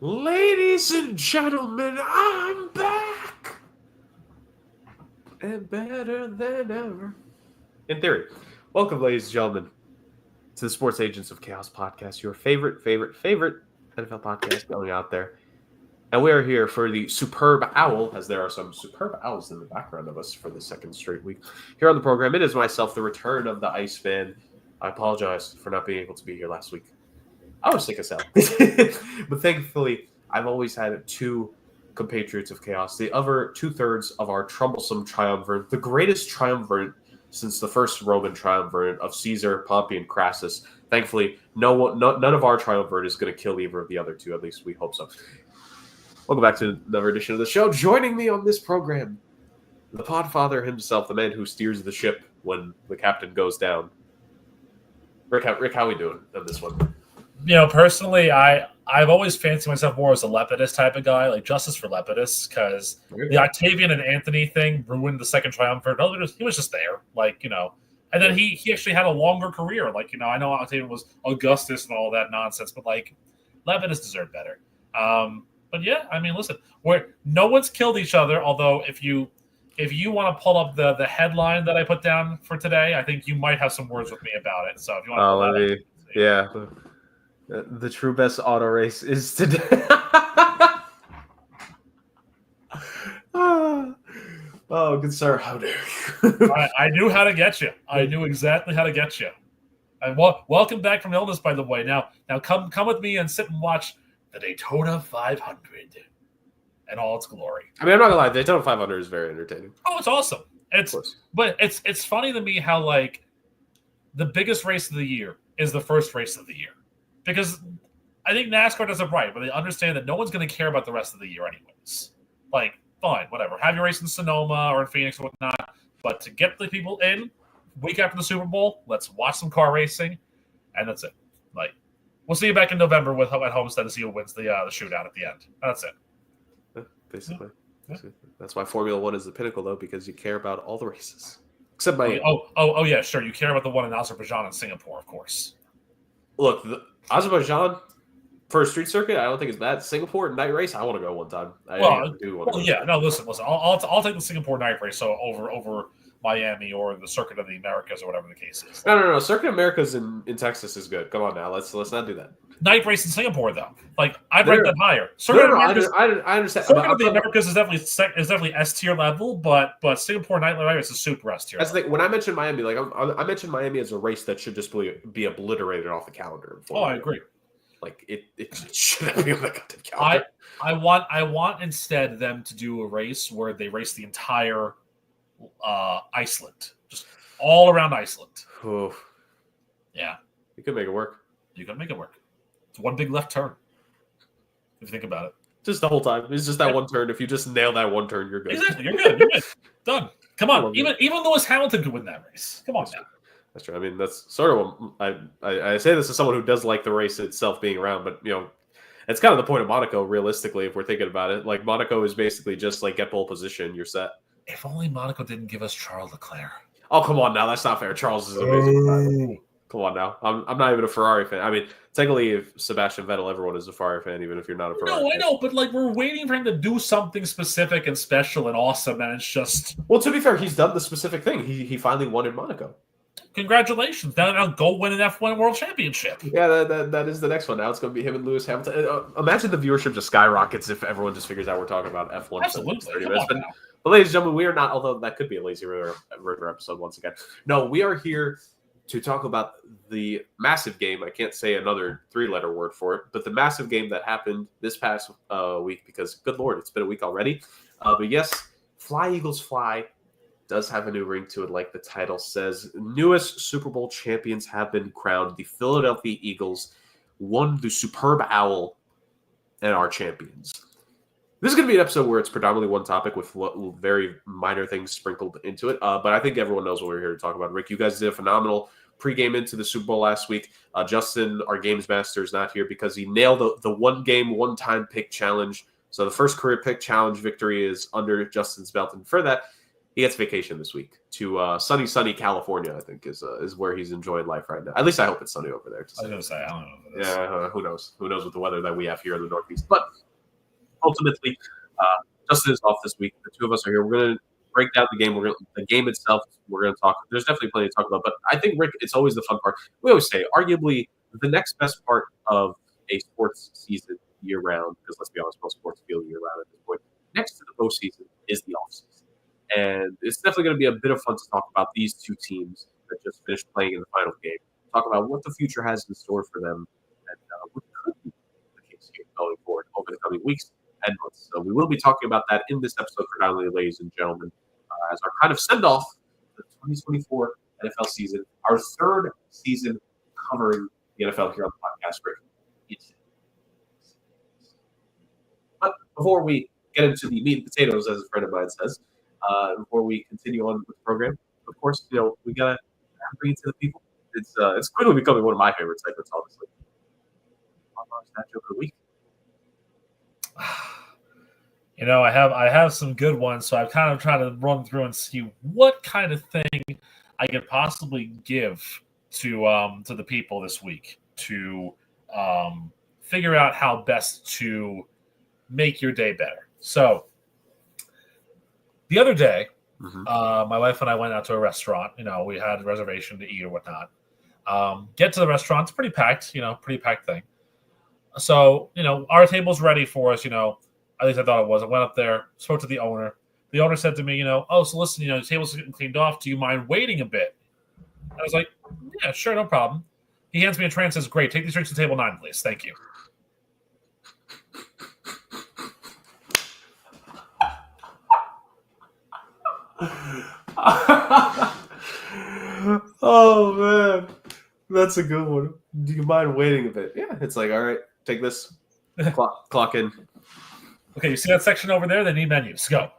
Ladies and gentlemen, I'm back! And better than ever. In theory. Welcome, ladies and gentlemen, to the Sports Agents of Chaos podcast, your favorite NFL podcast going out there. And we are here for the Superb Owl, as there are some superb owls in the background of us for the second straight week. Here on the program, it is myself, the return of the Iceman. I apologize for not being able to be here last week. I was sick as hell. But thankfully, I've always had two compatriots of chaos. The other 2/3 of our troublesome triumvirate, the greatest triumvirate since the first Roman triumvirate of Caesar, Pompey, and Crassus. Thankfully, none of our triumvirate is going to kill either of the other two. At least we hope so. Welcome back to another edition of the show. Joining me on this program, the Podfather himself, the man who steers the ship when the captain goes down. Rick, how are we doing on this one? You know, personally, I've always fancied myself more as a Lepidus type of guy, like justice for Lepidus, because the Octavian and Anthony thing ruined the second triumvirate. He was just there, and then he actually had a longer career. I know Octavian was Augustus and all that nonsense, but Lepidus deserved better. But yeah, I mean, listen, no one's killed each other. Although if you want to pull up the headline that I put down for today, I think you might have some words with me about it. So if you want to pull that up, yeah. The true best auto race is today. Oh, good sir, how dare you? I knew how to get you. I knew exactly how to get you. And welcome back from illness, by the way. Now come with me and sit and watch the Daytona 500 and all its glory. I mean, I'm not gonna lie, Daytona 500 is very entertaining. Oh, it's awesome. But it's funny to me how the biggest race of the year is the first race of the year. Because I think NASCAR does it right, but they understand that no one's going to care about the rest of the year anyways. Fine, whatever. Have your race in Sonoma or in Phoenix or whatnot. But to get the people in week after the Super Bowl, let's watch some car racing, and that's it. We'll see you back in November at Homestead to see who wins the shootout at the end. That's it. Basically. That's why Formula One is the pinnacle, though, because you care about all the races. Except Miami. Oh, yeah, sure. You care about the one in Azerbaijan and Singapore, of course. Look, Azerbaijan for a street circuit, I don't think it's bad. Singapore night race, I want to go one time. Listen. I'll take the Singapore night race over Miami or the Circuit of the Americas or whatever the case is. No. Circuit of Americas in Texas is good. Come on now, let's not do that. Night race in Singapore though, I'd rank that higher. Circuit of Americas, I understand. Circuit of the Americas is definitely S tier level, but Singapore night race is super S tier. That's the thing. When I mentioned Miami, I mentioned Miami as a race that should just be obliterated off the calendar. I agree. It shouldn't be on the goddamn calendar. I want instead them to do a race where they race the entire Iceland, just all around Iceland. Oof. Yeah, you could make it work. It's one big left turn. If you think about it, just the whole time. It's just that one turn. If you just nail that one turn, you're good. Exactly, you're good. Done. Come on, even Lewis Hamilton could win that race. Come on now. That's true. I mean, that's sort of what I say this as someone who does like the race itself being around, but it's kind of the point of Monaco. Realistically, if we're thinking about it, Monaco is basically just get pole position, you're set. If only Monaco didn't give us Charles Leclerc. Oh, come on now, that's not fair. Charles is amazing. Come on now, I'm not even a Ferrari fan. I mean, technically, if Sebastian Vettel, everyone is a Ferrari fan, even if you're not a Ferrari. No, I know, but we're waiting for him to do something specific and special and awesome, and it's just. Well, to be fair, he's done the specific thing. He finally won in Monaco. Congratulations! Now go win an F1 World Championship. Yeah, that is the next one. Now it's going to be him and Lewis Hamilton. Imagine the viewership just skyrockets if everyone just figures out we're talking about F1. Absolutely. But ladies and gentlemen, we are not, although that could be a lazy river episode once again. No, we are here to talk about the massive game. I can't say another 3-letter word for it, but the massive game that happened this past week, because good Lord, it's been a week already. But yes, Fly Eagles Fly does have a new ring to it, like the title says. Newest Super Bowl champions have been crowned. The Philadelphia Eagles won the Superb Owl and are champions. This is going to be an episode where it's predominantly one topic with very minor things sprinkled into it. But I think everyone knows what we're here to talk about. Rick, you guys did a phenomenal pregame into the Super Bowl last week. Justin, our games master, is not here because he nailed the one-game, one-time pick challenge. So the first career pick challenge victory is under Justin's belt. And for that, he gets vacation this week to sunny California. I think is where he's enjoying life right now. At least I hope it's sunny over there. I was going to say, I don't know. If it is. Yeah, who knows? Who knows with the weather that we have here in the Northeast? But ultimately, Justin is off this week. The two of us are here. We're going to break down the game. The game itself. We're going to talk. There's definitely plenty to talk about. But I think, Rick, it's always the fun part. We always say, arguably, the next best part of a sports season year round, because let's be honest, most sports feel year round at this point, next to the postseason is the offseason. And it's definitely going to be a bit of fun to talk about these two teams that just finished playing in the final game. Talk about what the future has in store for them and what could be the case here going forward over the coming weeks and months. So we will be talking about that in this episode, predominantly, ladies and gentlemen, as our kind of send-off to the 2024 NFL season, our third season covering the NFL here on the podcast, Rick. But before we get into the meat and potatoes, as a friend of mine says, before we continue on with the program, of course, we gotta bring it to the people. It's quickly becoming one of my favorite segments, honestly. Stat joke of the week. I have some good ones, so I'm kind of trying to run through and see what kind of thing I could possibly give to the people this week to figure out how best to make your day better. So the other day, my wife and I went out to a restaurant. We had a reservation to eat or whatnot. Get to the restaurant, it's pretty packed, pretty packed thing. So, our table's ready for us, at least I thought it was. I went up there, spoke to the owner. The owner said to me, oh, so listen, the table's getting cleaned off. Do you mind waiting a bit? I was like, yeah, sure, no problem. He hands me a tray and says, great, take these drinks to table 9, please. Thank you. Oh, man. That's a good one. Do you mind waiting a bit? Yeah, it's like, all right, take this. Clock in. Okay, you see that section over there? They need menus. Go.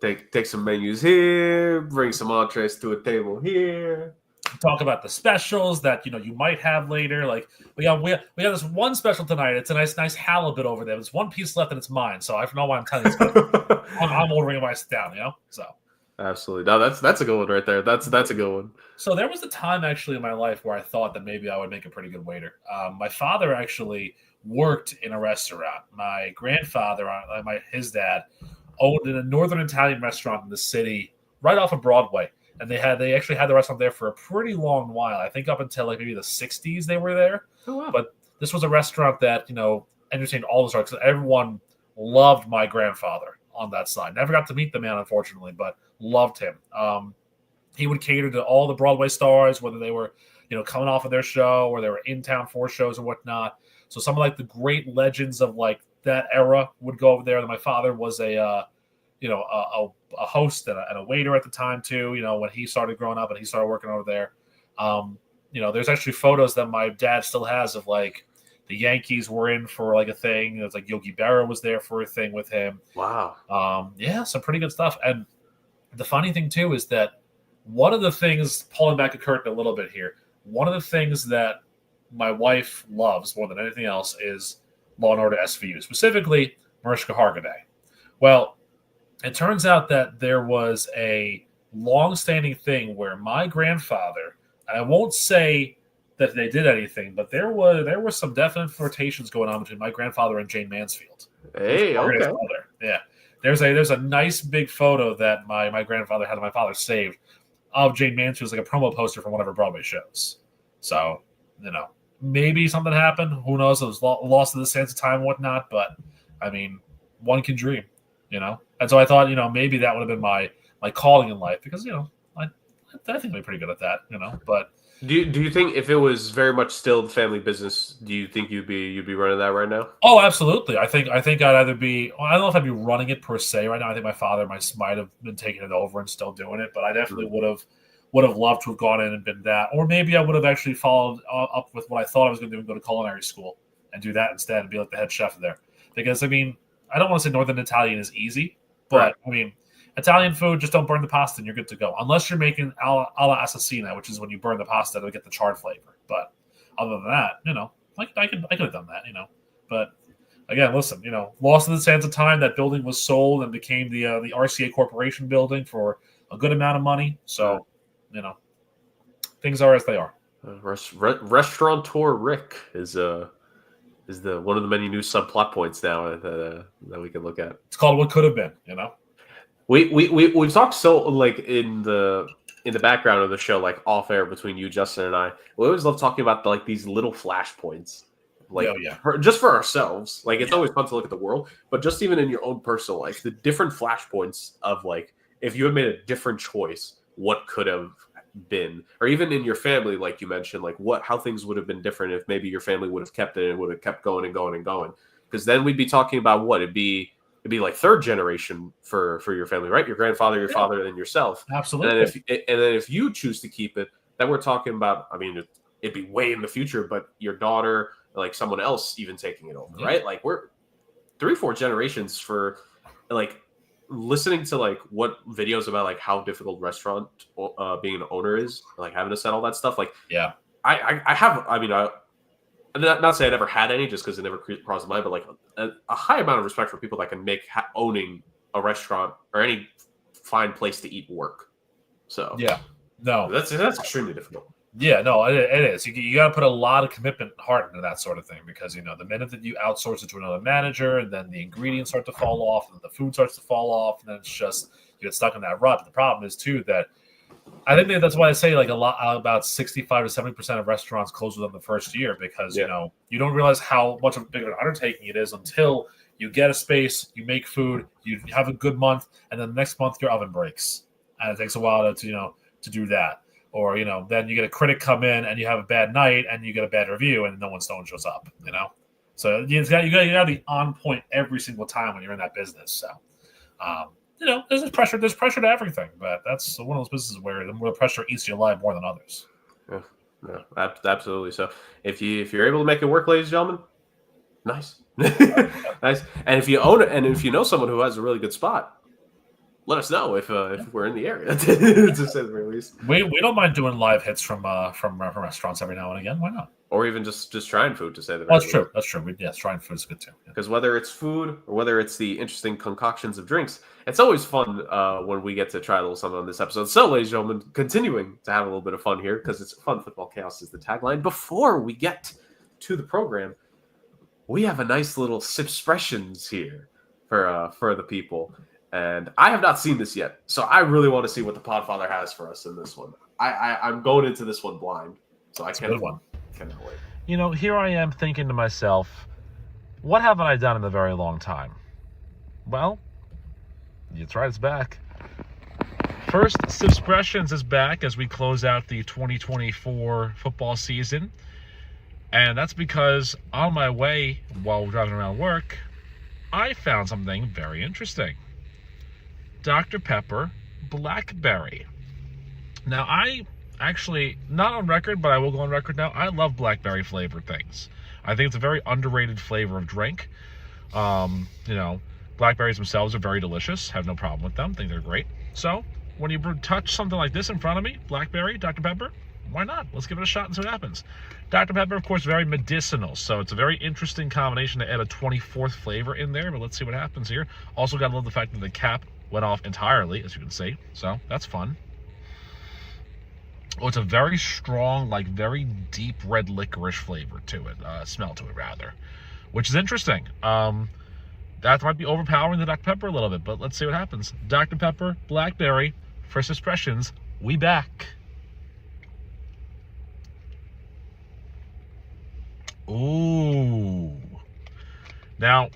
Take some menus here. Bring some entrees to a table here. Talk about the specials that you might have later. Like we have this one special tonight. It's a nice halibut over there. There's one piece left and it's mine. So I don't know why I'm telling you. I'm ordering it when I sit down. So absolutely. No, that's a good one right there. That's a good one. So there was a time actually in my life where I thought that maybe I would make a pretty good waiter. My father actually worked in a restaurant. My grandfather, his dad, owned a northern Italian restaurant in the city, right off of Broadway, and they actually had the restaurant there for a pretty long while. I think up until like maybe the '60s they were there. Oh, wow. But this was a restaurant that entertained all the stars. Everyone loved my grandfather on that side. Never got to meet the man, unfortunately, but loved him. He would cater to all the Broadway stars, whether they were coming off of their show or they were in town for shows or whatnot. So some of like the great legends of like that era would go over there. My father was a host and a waiter at the time too. When he started growing up and he started working over there. There's actually photos that my dad still has of like the Yankees were in for like a thing. It was like Yogi Berra was there for a thing with him. Wow. Yeah, some pretty good stuff. And the funny thing too is that one of the things, pulling back a curtain a little bit here, one of the things that my wife loves more than anything else is Law and Order SVU, specifically Mariska Hargitay. Well, it turns out that there was a long-standing thing where my grandfather, and I won't say that they did anything, but there were some definite flirtations going on between my grandfather and Jane Mansfield. Hey, okay. Yeah. There's a nice big photo that my grandfather had and my father saved of Jane Mansfield, like a promo poster from one of her Broadway shows. So, maybe something happened. Who knows? It was lost to the sands of time and whatnot. But, I mean, one can dream, And so I thought, maybe that would have been my calling in life because, I think I'd be pretty good at that, But do you think if it was very much still the family business, do you think you'd be running that right now? Oh, absolutely. I think I'd either be. I don't know if I'd be running it per se right now. I think my father might have been taking it over and still doing it, but I definitely would have loved to have gone in and been that. Or maybe I would have actually followed up with what I thought I was going to do and go to culinary school and do that instead and be like the head chef there. Because, I mean, I don't want to say Northern Italian is easy, but, right. I mean, Italian food, just don't burn the pasta and you're good to go. Unless you're making alla assassina, which is when you burn the pasta to get the charred flavor. But other than that, I could have done that, But, again, listen, lost in the sands of time. That building was sold and became the RCA Corporation building for a good amount of money. So, things are as they are. Restaurateur Rick is the one of the many new subplot points now that we can look at. It's called What Could Have Been. We talked so like in the background of the show, like off air between you, Justin, and I. We always love talking about like these little flashpoints, like just for ourselves. Like it's always fun to look at the world, but just even in your own personal life, the different flashpoints of like if you had made a different choice, what could have been, or even in your family, like you mentioned, like how things would have been different if maybe your family would have kept it and would have kept going and going and going. Because then we'd be talking about what it'd be like third generation for your family, right? Your grandfather, your father, and then yourself. Absolutely. And then if you choose to keep it, then we're talking about. I mean, it'd be way in the future, but your daughter, like someone else, even taking it over, right? Like we're 3-4 generations for like. Listening to like what videos about like how difficult restaurant being an owner is, like having to set all that stuff. Like, I have. I mean, I'm not saying I never had any, just because it never crossed my mind, but like a high amount of respect for people that can make owning a restaurant or any fine place to eat work. So that's extremely difficult. Yeah, no, it is. You got to put a lot of commitment and heart into that sort of thing because, the minute that you outsource it to another manager and then the ingredients start to fall off and the food starts to fall off and then it's just you get stuck in that rut. But the problem is, too, that I think that's why I say like about 65 to 70% of restaurants close within the first year because, you don't realize how much of a bigger undertaking it is until you get a space, you make food, you have a good month, and then the next month your oven breaks. And it takes a while to do that. Or, then you get a critic come in and you have a bad night and you get a bad review and no one shows up, So you got to be on point every single time when you're in that business. So, there's pressure. There's pressure to everything, but that's one of those businesses where the more pressure eats you alive more than others. Yeah, absolutely. So if you're able to make it work, ladies and gentlemen, nice. Nice. And if you own it and if you know someone who has a really good spot, let us know if we're in the area, to say the very least. We don't mind doing live hits from restaurants every now and again. Why not? Or even just trying food, to say the very least. That's true. Trying food is good too. Because whether it's food or whether it's the interesting concoctions of drinks, it's always fun when we get to try a little something on this episode. So, ladies and gentlemen, continuing to have a little bit of fun here because it's fun. Football chaos is the tagline. Before we get to the program, we have a nice little Sipspressions here for the people. And I have not seen this yet, so I really want to see what the Podfather has for us in this one. I'm going into this one blind, so cannot wait. Here I am thinking to myself, what haven't I done in a very long time? Well, that's right, it's back. First, Sipspressions is back as we close out the 2024 football season. And that's because on my way while driving around work, I found something very interesting. Dr. Pepper Blackberry. Now, I actually, not on record, but I will go on record now, I love blackberry flavored things. I think it's a very underrated flavor of drink. Blackberries themselves are very delicious. Have no problem with them. Think they're great. So, when you touch something like this in front of me, blackberry, Dr. Pepper, why not? Let's give it a shot and see what happens. Dr. Pepper, of course, very medicinal, so it's a very interesting combination to add a 24th flavor in there, but let's see what happens here. Also, gotta love the fact that the cap went off entirely, as you can see, so that's fun. Oh, it's a very strong, like very deep red licorice flavor to it, smell to it rather, which is interesting. That might be overpowering the Dr. Pepper a little bit, but let's see what happens. Dr. Pepper Blackberry, first expressions, we back. Ooh. Now,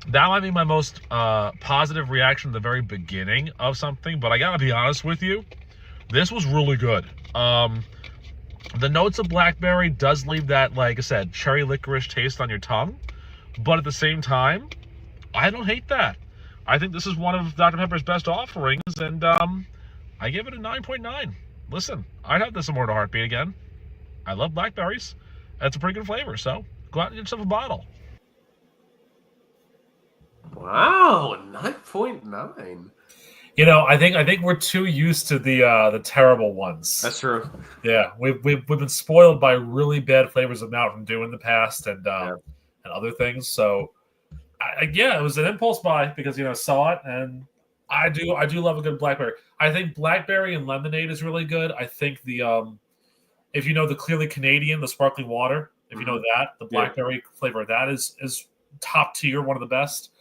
that might be my most positive reaction at the very beginning of something, but I gotta be honest with you, this was really good. The notes of blackberry does leave that, like I said, cherry licorice taste on your tongue, but at the same time, I don't hate that. I think this is one of Dr. Pepper's best offerings, and I give it a 9.9. Listen, I'd have this in more to heartbeat again. I love blackberries. That's a pretty good flavor, so go out and get yourself a bottle. Wow, 9.9. I think we're too used to the terrible ones. That's true. Yeah, we've been spoiled by really bad flavors of Mountain Dew in the past and other things. So Yeah, it was an impulse buy because saw it, and I do love a good blackberry. I think blackberry and lemonade is really good. I think the if you know the Clearly Canadian, the sparkling water, if you know that, the blackberry flavor of that is top tier, one of the best.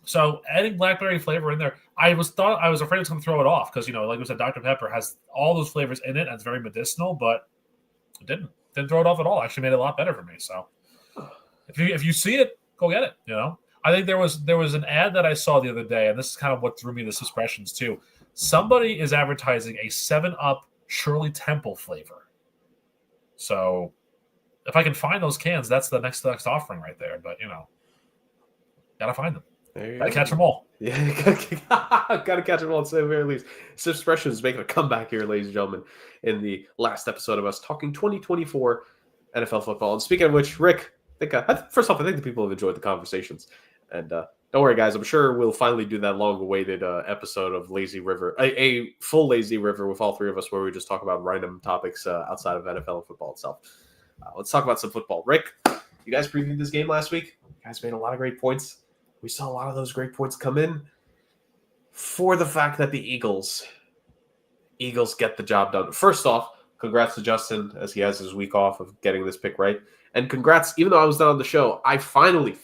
So adding blackberry flavor in there, I was afraid it was going to throw it off because like we said, Dr. Pepper has all those flavors in it and it's very medicinal, but it didn't throw it off at all. Actually, made it a lot better for me. So if you see it, go get it. I think there was an ad that I saw the other day, and this is kind of what threw me the suspicions too. Somebody is advertising a 7-Up Shirley Temple flavor. So if I can find those cans, that's the next offering right there. But gotta find them. Gotta catch them all. Yeah, gotta catch them all at the very least. Suspicions is making a comeback here, ladies and gentlemen, in the last episode of us talking 2024 NFL football. And speaking of which, Rick, first off, I think the people have enjoyed the conversations. And don't worry, guys. I'm sure we'll finally do that long-awaited episode of Lazy River, a full Lazy River with all three of us, where we just talk about random topics outside of NFL and football itself. Let's talk about some football. Rick, you guys previewed this game last week. You guys made a lot of great points. We saw a lot of those great points come in for the fact that the Eagles get the job done. First off, congrats to Justin as he has his week off of getting this pick right. And congrats, even though I was not on the show, I finally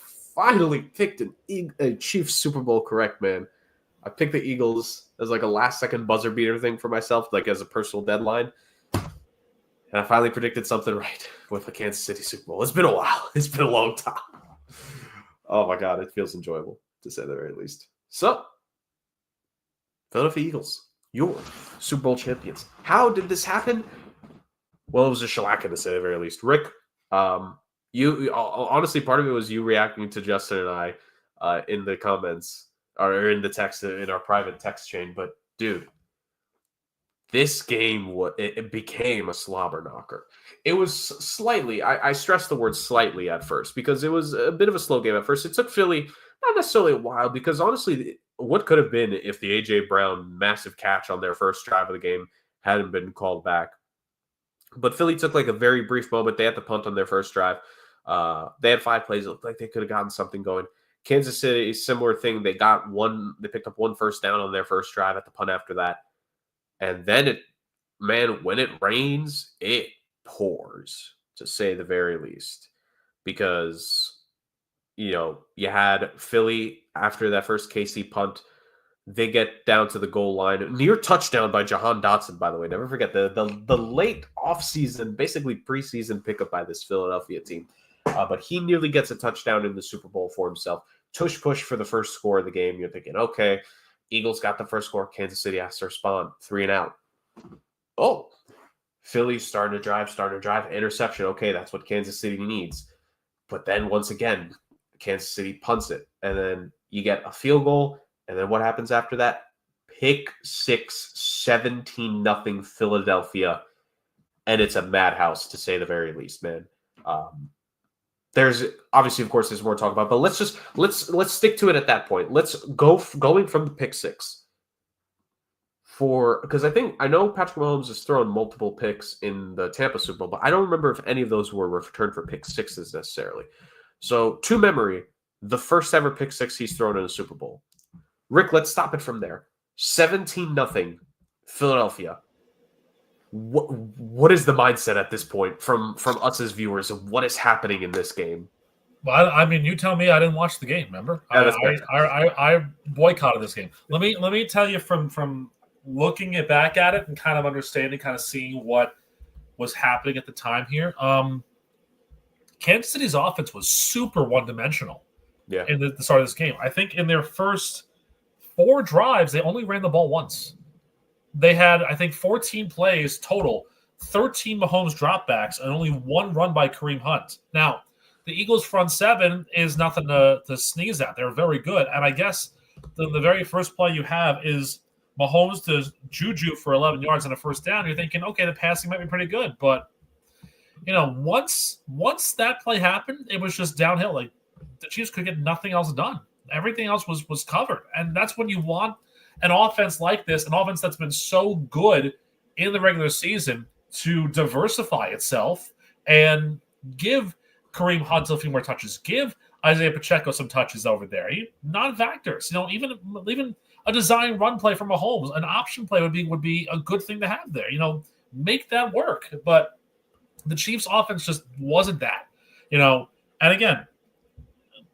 picked a Chiefs Super Bowl correct, man. I picked the Eagles as like a last-second buzzer beater thing for myself, like as a personal deadline. And I finally predicted something right with the Kansas City Super Bowl. It's been a while. It's been a long time. Oh, my God. It feels enjoyable, to say the very least. So, Philadelphia Eagles, your Super Bowl champions. How did this happen? Well, it was a shellacking, to say the very least. Rick, you honestly, part of it was you reacting to Justin and I in the comments or in the text, in our private text chain. But, dude, this game, it became a slobber knocker. It was slightly, I stressed the word slightly at first because it was a bit of a slow game at first. It took Philly not necessarily a while because honestly, what could have been if the A.J. Brown massive catch on their first drive of the game hadn't been called back. But Philly took like a very brief moment. They had to punt on their first drive. They had 5 plays. It looked like they could have gotten something going. Kansas City, similar thing. They picked up 1 first down on their first drive at the punt after that. And then when it rains, it pours, to say the very least. Because, you had Philly after that first KC punt. They get down to the goal line. Near touchdown by Jahan Dotson, by the way. Never forget the late offseason, basically preseason pickup by this Philadelphia team. But he nearly gets a touchdown in the Super Bowl for himself. Tush push for the first score of the game. You're thinking, okay, Eagles got the first score. Kansas City has to respond. 3 and out. Oh, Philly starting to drive. Interception. Okay, that's what Kansas City needs. But then once again, Kansas City punts it. And then you get a field goal. And then what happens after that? Pick 6, 17-0 Philadelphia. And it's a madhouse, to say the very least, man. There's obviously, of course, there's more to talk about, but let's stick to it at that point. Let's going from the pick 6 because I know Patrick Mahomes has thrown multiple picks in the Tampa Super Bowl, but I don't remember if any of those were returned for pick 6s necessarily. So to memory, the first ever pick 6 he's thrown in a Super Bowl. Rick, let's stop it from there. 17-0 Philadelphia. What is the mindset at this point from us as viewers of what is happening in this game? Well, I mean, you tell me. I didn't watch the game. Remember, I boycotted this game. Let me tell you from looking back at it and kind of understanding, kind of seeing what was happening at the time here. Kansas City's offense was super one-dimensional. Yeah. In the start of this game, I think in their first 4 drives, they only ran the ball once. They had, I think, 14 plays total, 13 Mahomes dropbacks, and only 1 run by Kareem Hunt. Now, the Eagles' front 7 is nothing to sneeze at. They're very good. And I guess the very first play you have is Mahomes to Juju for 11 yards and a first down. You're thinking, okay, the passing might be pretty good. But, once that play happened, it was just downhill. Like, the Chiefs could get nothing else done. Everything else was covered. And that's when you want an offense like this, an offense that's been so good in the regular season, to diversify itself and give Kareem Hunt a few more touches, give Isaiah Pacheco some touches over there. Non-factors, even a design run play from Mahomes, an option play would be a good thing to have there. Make that work. But the Chiefs' offense just wasn't that. And again,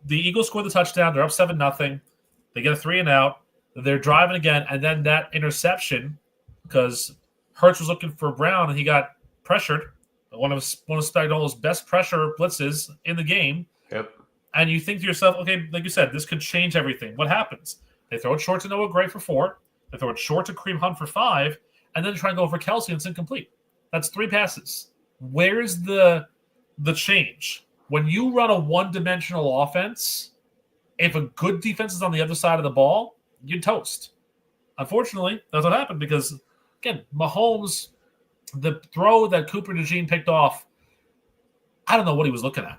the Eagles score the touchdown. They're up 7-0. They get a 3-and-out. They're driving again, and then that interception, because Hurts was looking for Brown and he got pressured. One of Spagnuolo's best pressure blitzes in the game. Yep. And you think to yourself, okay, like you said, this could change everything. What happens? They throw it short to Noah Gray for 4. They throw it short to Kareem Hunt for 5, and then try and go for Kelsey, and it's incomplete. That's 3 passes. Where's the change? When you run a one-dimensional offense, if a good defense is on the other side of the ball, you toast. Unfortunately, that's what happened because, again, Mahomes, the throw that Cooper DeJean picked off, I don't know what he was looking at.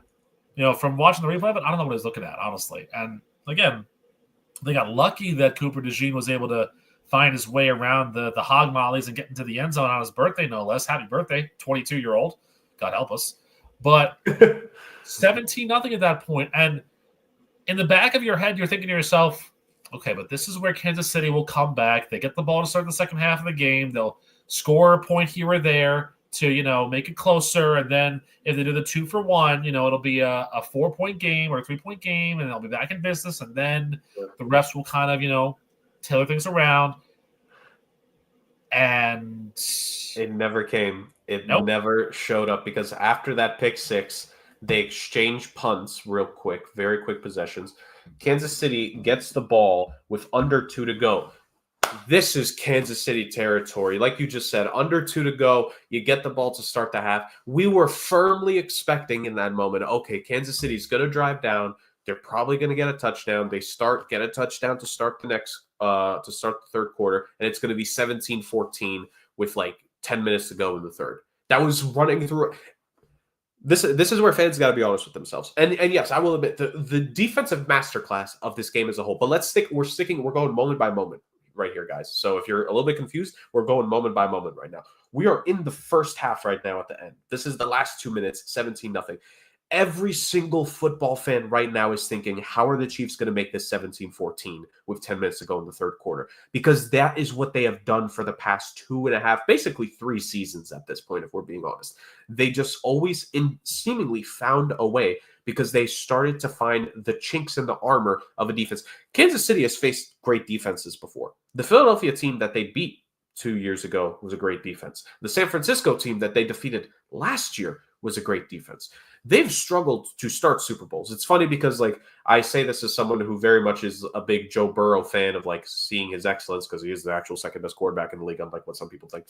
From watching the replay of it, I don't know what he was looking at, honestly. And, again, they got lucky that Cooper DeJean was able to find his way around the hog mollies and get into the end zone on his birthday, no less. Happy birthday, 22-year-old. God help us. But 17-0 at that point. And in the back of your head, you're thinking to yourself, okay, but this is where Kansas City will come back. They get the ball to start the second half of the game. They'll score a point here or there to, make it closer. And then if they do the 2-for-1, it'll be a 4-point game or a 3-point game, and they'll be back in business. And then the refs will kind of, tailor things around. And it never came. It never showed up because after that pick 6, they exchange punts real quick, very quick possessions. Kansas City gets the ball with under 2 to go. This is Kansas City territory. Like you just said, under 2 to go, you get the ball to start the half. We were firmly expecting in that moment, okay, Kansas City's going to drive down. They're probably going to get a touchdown. They get a touchdown to start the third quarter, and it's going to be 17-14 with like 10 minutes to go in the third. That was running through. This is where fans got to be honest with themselves. And yes, I will admit the defensive masterclass of this game as a whole. But we're going moment by moment right here, guys. So if you're a little bit confused, we're going moment by moment right now. We are in the first half right now at the end. This is the last 2 minutes, 17-0. Every single football fan right now is thinking, how are the Chiefs going to make this 17-14 with 10 minutes to go in the third quarter? Because that is what they have done for the past 2.5, basically 3 seasons at this point, if we're being honest. They just always seemingly found a way because they started to find the chinks in the armor of a defense. Kansas City has faced great defenses before. The Philadelphia team that they beat 2 years ago was a great defense. The San Francisco team that they defeated last year was a great defense. They've struggled to start Super Bowls. It's funny because, I say this as someone who very much is a big Joe Burrow fan of, seeing his excellence because he is the actual second-best quarterback in the league, unlike what some people think.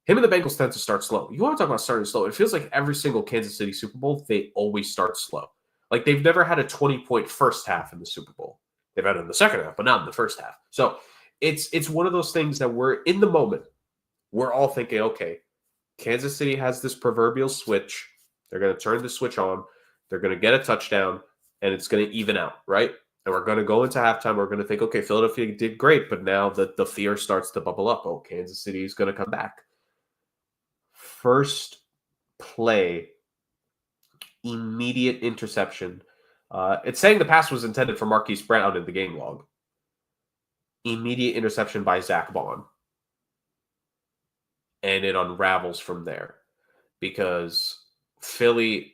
Him and the Bengals tend to start slow. You want to talk about starting slow. It feels like every single Kansas City Super Bowl, they always start slow. They've never had a 20-point first half in the Super Bowl. They've had it in the second half, but not in the first half. So it's one of those things that we're in the moment. We're all thinking, okay, Kansas City has this proverbial switch. They're going to turn the switch on. They're going to get a touchdown, and it's going to even out, right? And we're going to go into halftime. We're going to think, okay, Philadelphia did great, but now the fear starts to bubble up. Oh, Kansas City is going to come back. First play, immediate interception. It's saying the pass was intended for Marquise Brown in the game log. Immediate interception by Zach Bond. And it unravels from there because Philly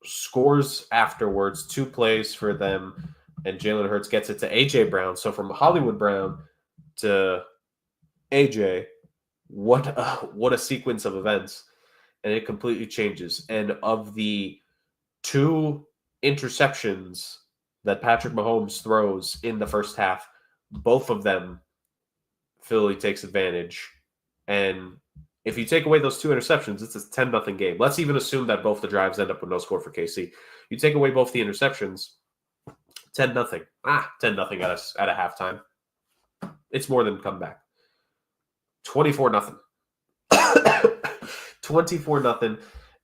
scores afterwards, 2 plays for them, and Jalen Hurts gets it to A.J. Brown. So from Hollywood Brown to A.J., what a sequence of events, and it completely changes. And of the 2 interceptions that Patrick Mahomes throws in the first half, both of them, Philly takes advantage. And if you take away those 2 interceptions, it's a 10-0 game. Let's even assume that both the drives end up with no score for KC. You take away both the interceptions, 10-0. 10-0 at a halftime. It's more than comeback. 24-0. 24-0.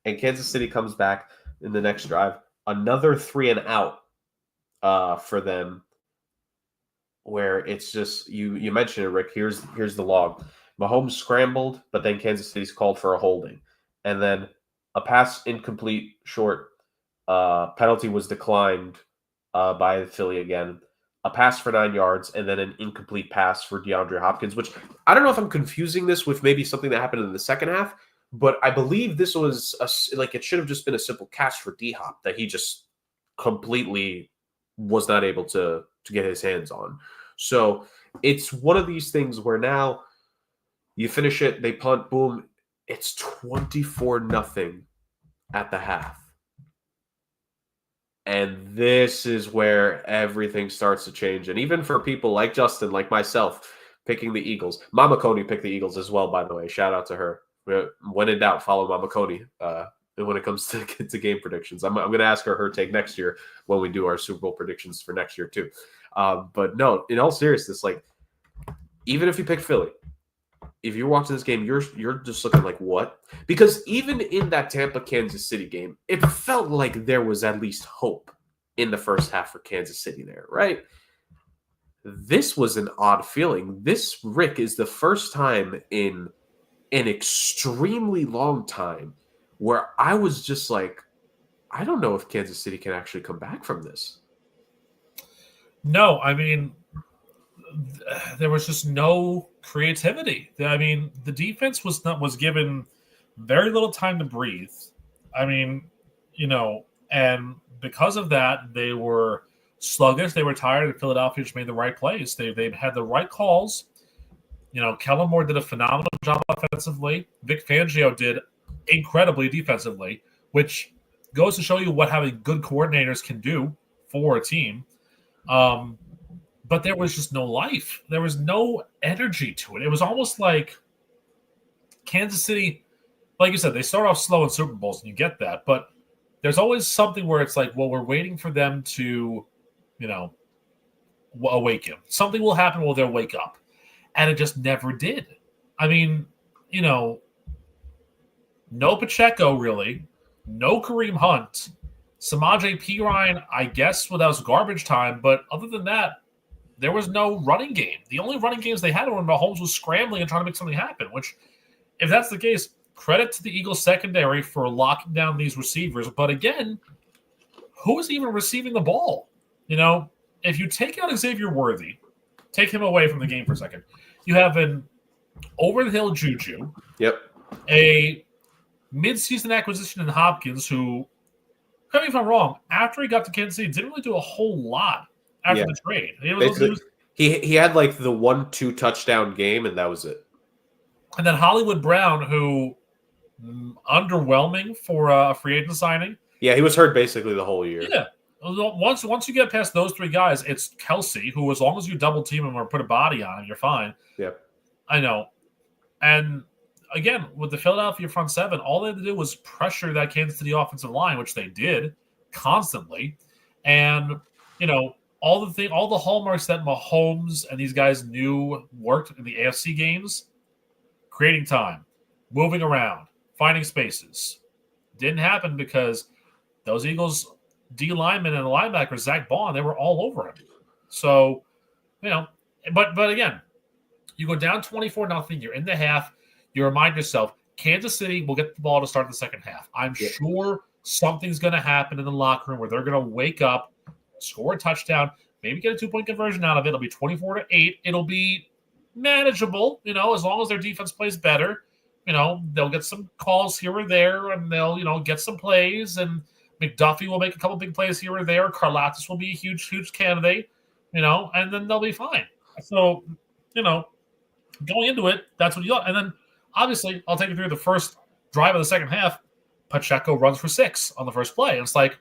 And Kansas City comes back in the next drive. Another 3-and-out for them, where it's just you mentioned it, Rick. Here's the log. Mahomes scrambled, but then Kansas City's called for a holding. And then a pass incomplete short. Penalty was declined by Philly again. A pass for 9 yards, and then an incomplete pass for DeAndre Hopkins, which I don't know if I'm confusing this with maybe something that happened in the second half, but I believe this was it should have just been a simple catch for D-Hop that he just completely was not able to get his hands on. So it's one of these things where now you finish it, they punt, boom, it's 24-0 at the half. And this is where everything starts to change. And even for people like Justin, like myself, picking the Eagles. Mama Coney picked the Eagles as well, by the way. Shout out to her. When in doubt, follow Mama Coney when it comes to game predictions. I'm going to ask her take next year when we do our Super Bowl predictions for next year too. But no, in all seriousness, like even if you pick Philly, if you're watching this game, you're just looking like, what? Because even in that Tampa-Kansas City game, it felt like there was at least hope in the first half for Kansas City there, right? This was an odd feeling. This, Rick, is the first time in an extremely long time where I was just like, I don't know if Kansas City can actually come back from this. No, I mean, there was just no creativity. I mean, the defense was given very little time to breathe. I mean, and because of that, they were sluggish. They were tired, and Philadelphia just made the right plays. They had the right calls. Kellen Moore did a phenomenal job offensively. Vic Fangio did incredibly defensively, which goes to show you what having good coordinators can do for a team. But there was just no life. There was no energy to it. It was almost like Kansas City, like you said, they start off slow in Super Bowls, and you get that. But there's always something where it's like, well, we're waiting for them to, awaken. Something will happen where they'll wake up. And it just never did. I mean, no Pacheco, really. No Kareem Hunt. Samaje Perine, I guess, that was garbage time. But other than that, there was no running game. The only running games they had were when Mahomes was scrambling and trying to make something happen, which, if that's the case, credit to the Eagles secondary for locking down these receivers. But again, who is even receiving the ball? If you take out Xavier Worthy, take him away from the game for a second, you have an over-the-hill Juju. Yep. A mid-season acquisition in Hopkins who, correct me if I'm wrong, after he got to Kansas City, didn't really do a whole lot after the trade. He had like the 1-2 touchdown game, and that was it. And then Hollywood Brown, who underwhelming for a free agent signing. Yeah, he was hurt basically the whole year. Yeah. Once you get past those three guys, it's Kelsey, who, as long as you double team him or put a body on him, you're fine. Yep. I know. And again, with the Philadelphia front seven, all they had to do was pressure that Kansas City offensive line, which they did constantly. And, all the hallmarks that Mahomes and these guys knew worked in the AFC games, creating time, moving around, finding spaces, didn't happen because those Eagles D linemen and the linebacker, Zach Bond, they were all over him. So, but again, you go down 24-0, you're in the half, you remind yourself, Kansas City will get the ball to start the second half. I'm sure something's going to happen in the locker room where they're going to wake up, score a touchdown, maybe get a 2-point conversion out of it. It'll be 24-8. It'll be manageable, as long as their defense plays better. They'll get some calls here or there, and they'll, get some plays, and McDuffie will make a couple big plays here or there. Karlaftis will be a huge, huge candidate, and then they'll be fine. So, going into it, that's what you got. And then, obviously, I'll take you through the first drive of the second half. Pacheco runs for 6 on the first play. And it's like,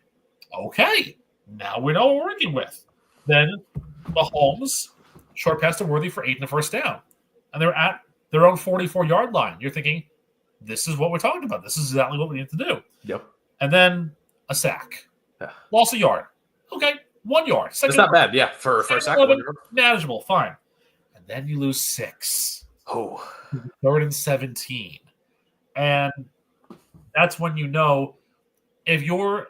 okay, now we know what we're working with. Then Mahomes short pass to Worthy for 8 in the first down. And they're at their own 44-yard line. You're thinking, this is what we're talking about. This is exactly what we need to do. Yep. And then a sack. Loss a yard. Okay, 1 yard. It's not bad, yeah, for a sack. 11, manageable, fine. And then you lose 6. Oh. 3rd and 17. And that's when if you're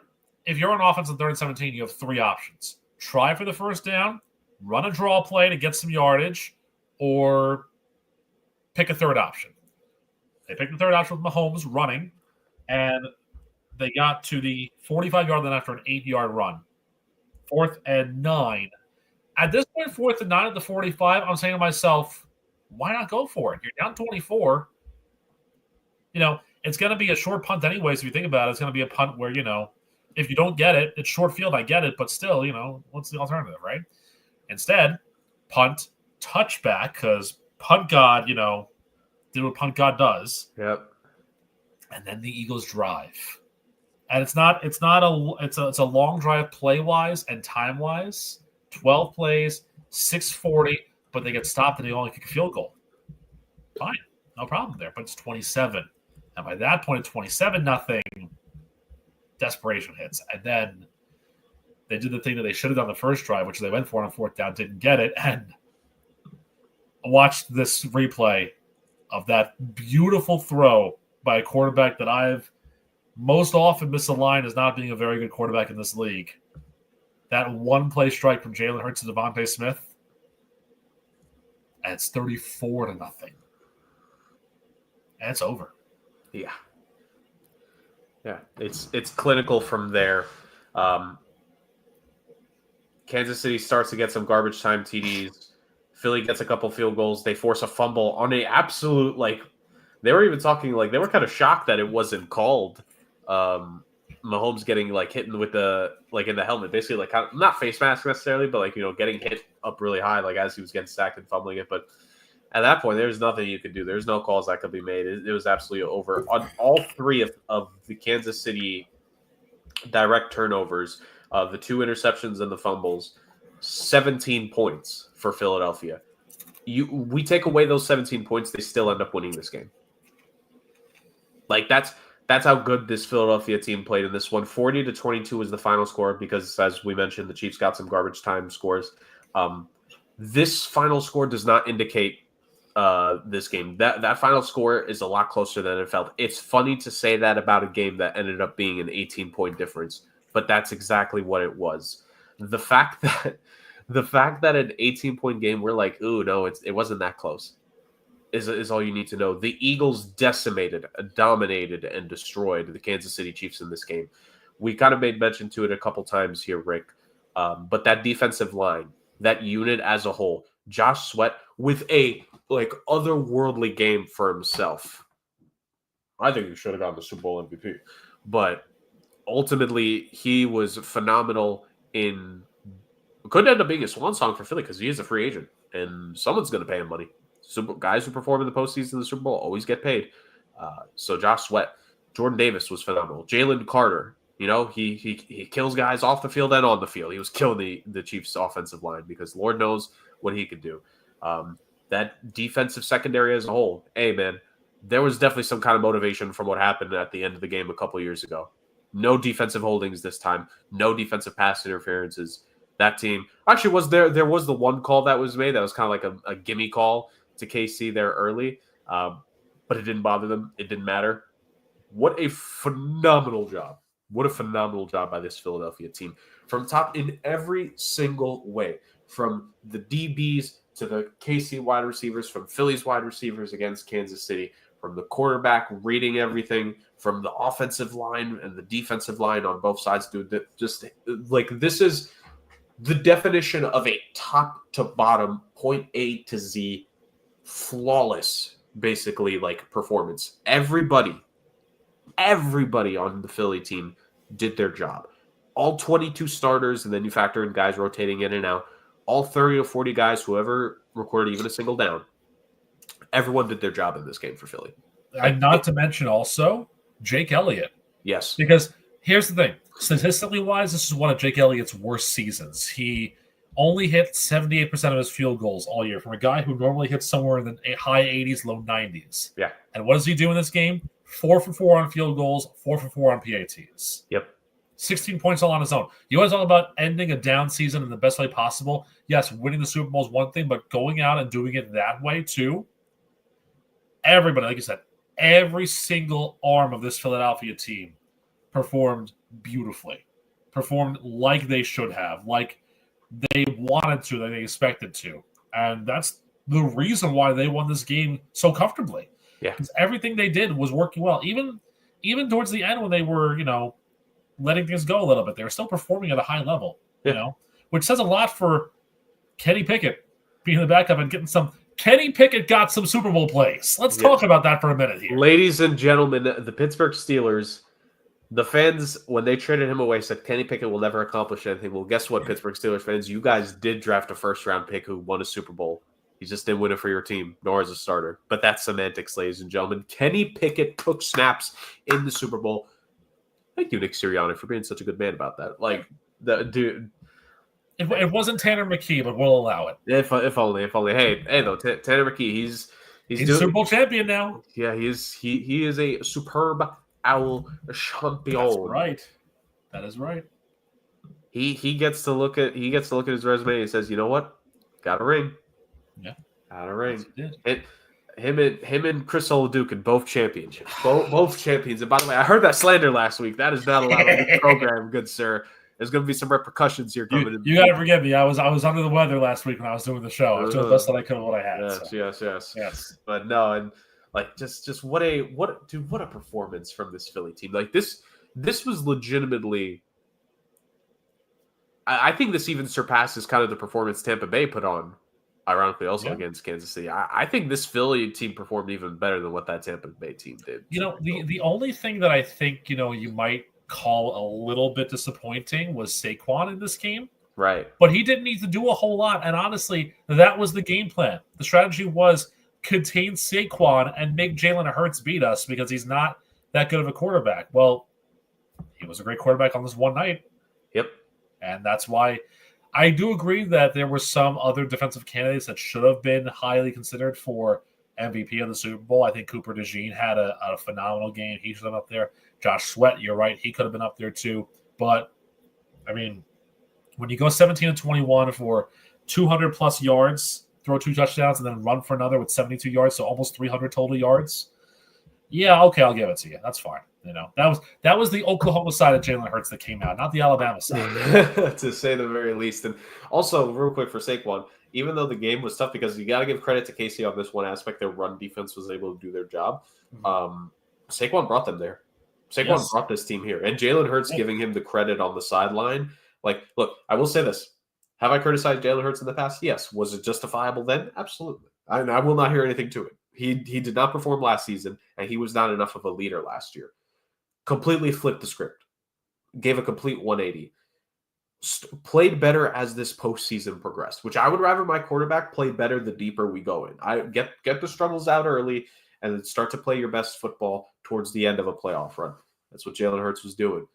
on offense on 3rd and 17, you have 3 options. Try for the first down, run a draw play to get some yardage, or pick a third option. They picked the third option with Mahomes running, and They got to the 45-yard line after an 8-yard run. 4th and 9. At this point, 4th and 9 at the 45, I'm saying to myself, why not go for it? You're down 24. It's going to be a short punt anyways. If you think about it, it's going to be a punt where, if you don't get it, it's short field. I get it. But still, what's the alternative, right? Instead, punt, touchback, because punt God, did what punt God does. Yep. And then the Eagles drive. And it's a long drive play-wise and time-wise. 12 plays, 640, but they get stopped and they only kick a field goal. Fine. No problem there. But it's 27. And by that point, it's 27-0. Desperation hits. And then they did the thing that they should have done the first drive, which they went for on 4th down, didn't get it. And watched this replay of that beautiful throw by a quarterback that I've most often misaligned as not being a very good quarterback in this league. That one-play strike from Jalen Hurts to Devontae Smith, and it's 34-0. And it's over. Yeah. Yeah, it's clinical from there. Kansas City starts to get some garbage time TDs. Philly gets a couple field goals. They force a fumble on a absolute, they were even talking, they were kind of shocked that it wasn't called. Mahomes getting, hit with the, in the helmet, basically, kind of, not face mask necessarily, but, getting hit up really high, as he was getting sacked and fumbling it. But at that point, there's nothing you could do. There's no calls that could be made. It was absolutely over. On all three of the Kansas City direct turnovers, the 2 interceptions and the fumbles, 17 points for Philadelphia. We take away those 17 points, they still end up winning this game. That's how good this Philadelphia team played in this one. 40-22 was the final score because, as we mentioned, the Chiefs got some garbage time scores. This final score does not indicate this game. That final score is a lot closer than it felt. It's funny to say that about a game that ended up being an 18-point difference, but that's exactly what it was. The fact that an 18-point game, we're like, ooh, no, it wasn't that close, is all you need to know. The Eagles decimated, dominated, and destroyed the Kansas City Chiefs in this game. We kind of made mention to it a couple times here, Rick, but that defensive line, that unit as a whole, Josh Sweat with a otherworldly game for himself. I think he should have gotten the Super Bowl MVP, but ultimately he was phenomenal. Could end up being a swan song for Philly because he is a free agent and someone's going to pay him money. Guys who perform in the postseason of the Super Bowl always get paid. So Josh Sweat, Jordan Davis was phenomenal. Jalen Carter, he kills guys off the field and on the field. He was killing the Chiefs' offensive line because Lord knows what he could do. That defensive secondary as a whole, hey, man, there was definitely some kind of motivation from what happened at the end of the game a couple years ago. No defensive holdings this time. No defensive pass interferences. That team actually was there. There was the one call that was made that was kind of a gimme call to KC there early, but it didn't bother them. It didn't matter. What a phenomenal job. What a phenomenal job by this Philadelphia team. From top in every single way. From the DBs to the KC wide receivers, from Philly's wide receivers against Kansas City, from the quarterback reading everything, from the offensive line and the defensive line on both sides. Dude, just this is the definition of a top to bottom, point A to Z, flawless, basically, performance. Everybody on the Philly team did their job. All 22 starters, and then you factor in guys rotating in and out. All 30 or 40 guys, whoever recorded even a single down, everyone did their job in this game for Philly. And not to mention also Jake Elliott. Yes. Because here's the thing. Statistically wise, this is one of Jake Elliott's worst seasons. He only hit 78% of his field goals all year from a guy who normally hits somewhere in the high 80s, low 90s. Yeah. And what does he do in this game? 4 for 4 on field goals, 4 for 4 on PATs. Yep. 16 points all on his own. You want to talk about ending a down season in the best way possible? Yes, winning the Super Bowl is one thing, but going out and doing it that way too. Everybody, like you said, every single arm of this Philadelphia team performed beautifully, performed like they should have, like they wanted to, like they expected to. And that's the reason why they won this game so comfortably. Yeah. Because everything they did was working well. Even even towards the end when they were, letting things go a little bit, they were still performing at a high level, which says a lot for Kenny Pickett being the backup and getting some. Kenny Pickett got some Super Bowl plays. Let's talk about that for a minute here. Ladies and gentlemen, the Pittsburgh Steelers, the fans, when they traded him away, said Kenny Pickett will never accomplish anything. Well, guess what, Pittsburgh Steelers fans? You guys did draft a first-round pick who won a Super Bowl. He just didn't win it for your team, nor as a starter. But that's semantics, ladies and gentlemen. Kenny Pickett took snaps in the Super Bowl. Thank you, Nick Sirianni, for being such a good man about that. Like, the dude. It wasn't Tanner McKee, but we'll allow it. If only. Hey, though, Tanner McKee, he's a Super Bowl champion now. Yeah, he is a superb owl champion. That's right. That is right. He gets to look at his resume and he says, you know what? Got a ring. Yeah. Got a ring. Yes, he did. Him and Chris Oladukin, both championships. Both champions. And by the way, I heard that slander last week. That is not allowed on the program, good sir. There's going to be some repercussions here coming. You got to forgive me. I was under the weather last week when I was doing the show. I was doing the best that I could with what I had. Yes. But no, and like just what a performance from this Philly team. Like this was legitimately. I think this even surpasses kind of the performance Tampa Bay put on, ironically, also against Kansas City. I think this Philly team performed even better than what that Tampa Bay team did. The only thing that I think you might call a little bit disappointing was Saquon in this game. Right. But he didn't need to do a whole lot. And honestly, that was the game plan. The strategy was contain Saquon and make Jalen Hurts beat us because he's not that good of a quarterback. Well, he was a great quarterback on this one night. Yep. And that's why I do agree that there were some other defensive candidates that should have been highly considered for MVP of the Super Bowl. I think Cooper DeJean had a phenomenal game. He should have been up there. Josh Sweat, you're right. He could have been up there too. But, I mean, when you go 17-21 for 200-plus yards, throw 2 touchdowns, and then run for another with 72 yards, so almost 300 total yards, yeah, okay, I'll give it to you. That's fine. That was the Oklahoma side of Jalen Hurts that came out, not the Alabama side. To say the very least. And also, real quick for Saquon, even though the game was tough, because you got to give credit to Casey on this one aspect, their run defense was able to do their job. Saquon brought them there. Saquon brought this team here. And Jalen Hurts giving him the credit on the sideline. Like, look, I will say this. Have I criticized Jalen Hurts in the past? Yes. Was it justifiable then? Absolutely. I will not hear anything to it. He did not perform last season, and he was not enough of a leader last year. Completely flipped the script. Gave a complete 180. Played better as this postseason progressed, which I would rather my quarterback play better the deeper we go in. I get the struggles out early and then start to play your best football towards the end of a playoff run. That's what Jalen Hurts was doing.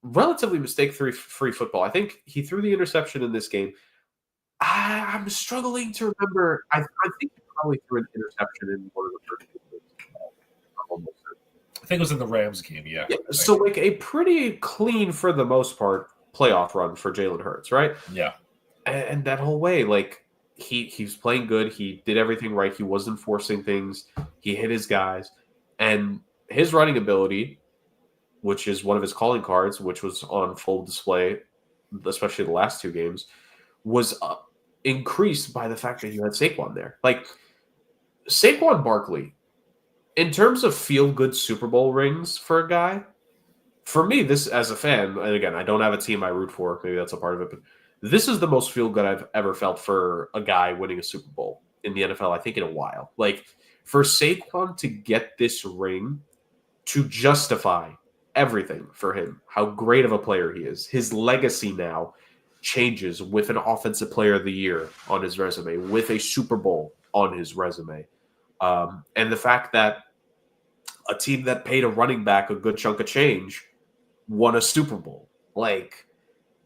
Relatively mistake-free football. I think he threw the interception in this game. I'm struggling to remember. I think he probably threw an interception in one of the first games. I think it was in the Rams game, yeah. So, like, a pretty clean, for the most part, playoff run for Jalen Hurts, right? Yeah. And that whole way, like, he's playing good. He did everything right. He wasn't forcing things. He hit his guys. And his running ability, which is one of his calling cards, which was on full display, especially the last 2 games, was increased by the fact that you had Saquon there. Like, Saquon Barkley, in terms of feel-good Super Bowl rings for a guy, for me, this, as a fan, and again, I don't have a team I root for, maybe that's a part of it, but this is the most feel-good I've ever felt for a guy winning a Super Bowl in the NFL, I think, in a while. Like, for Saquon to get this ring, to justify everything for him, how great of a player he is, his legacy now changes with an Offensive Player of the Year on his resume, with a Super Bowl on his resume. And the fact that a team that paid a running back a good chunk of change won a Super Bowl. Like,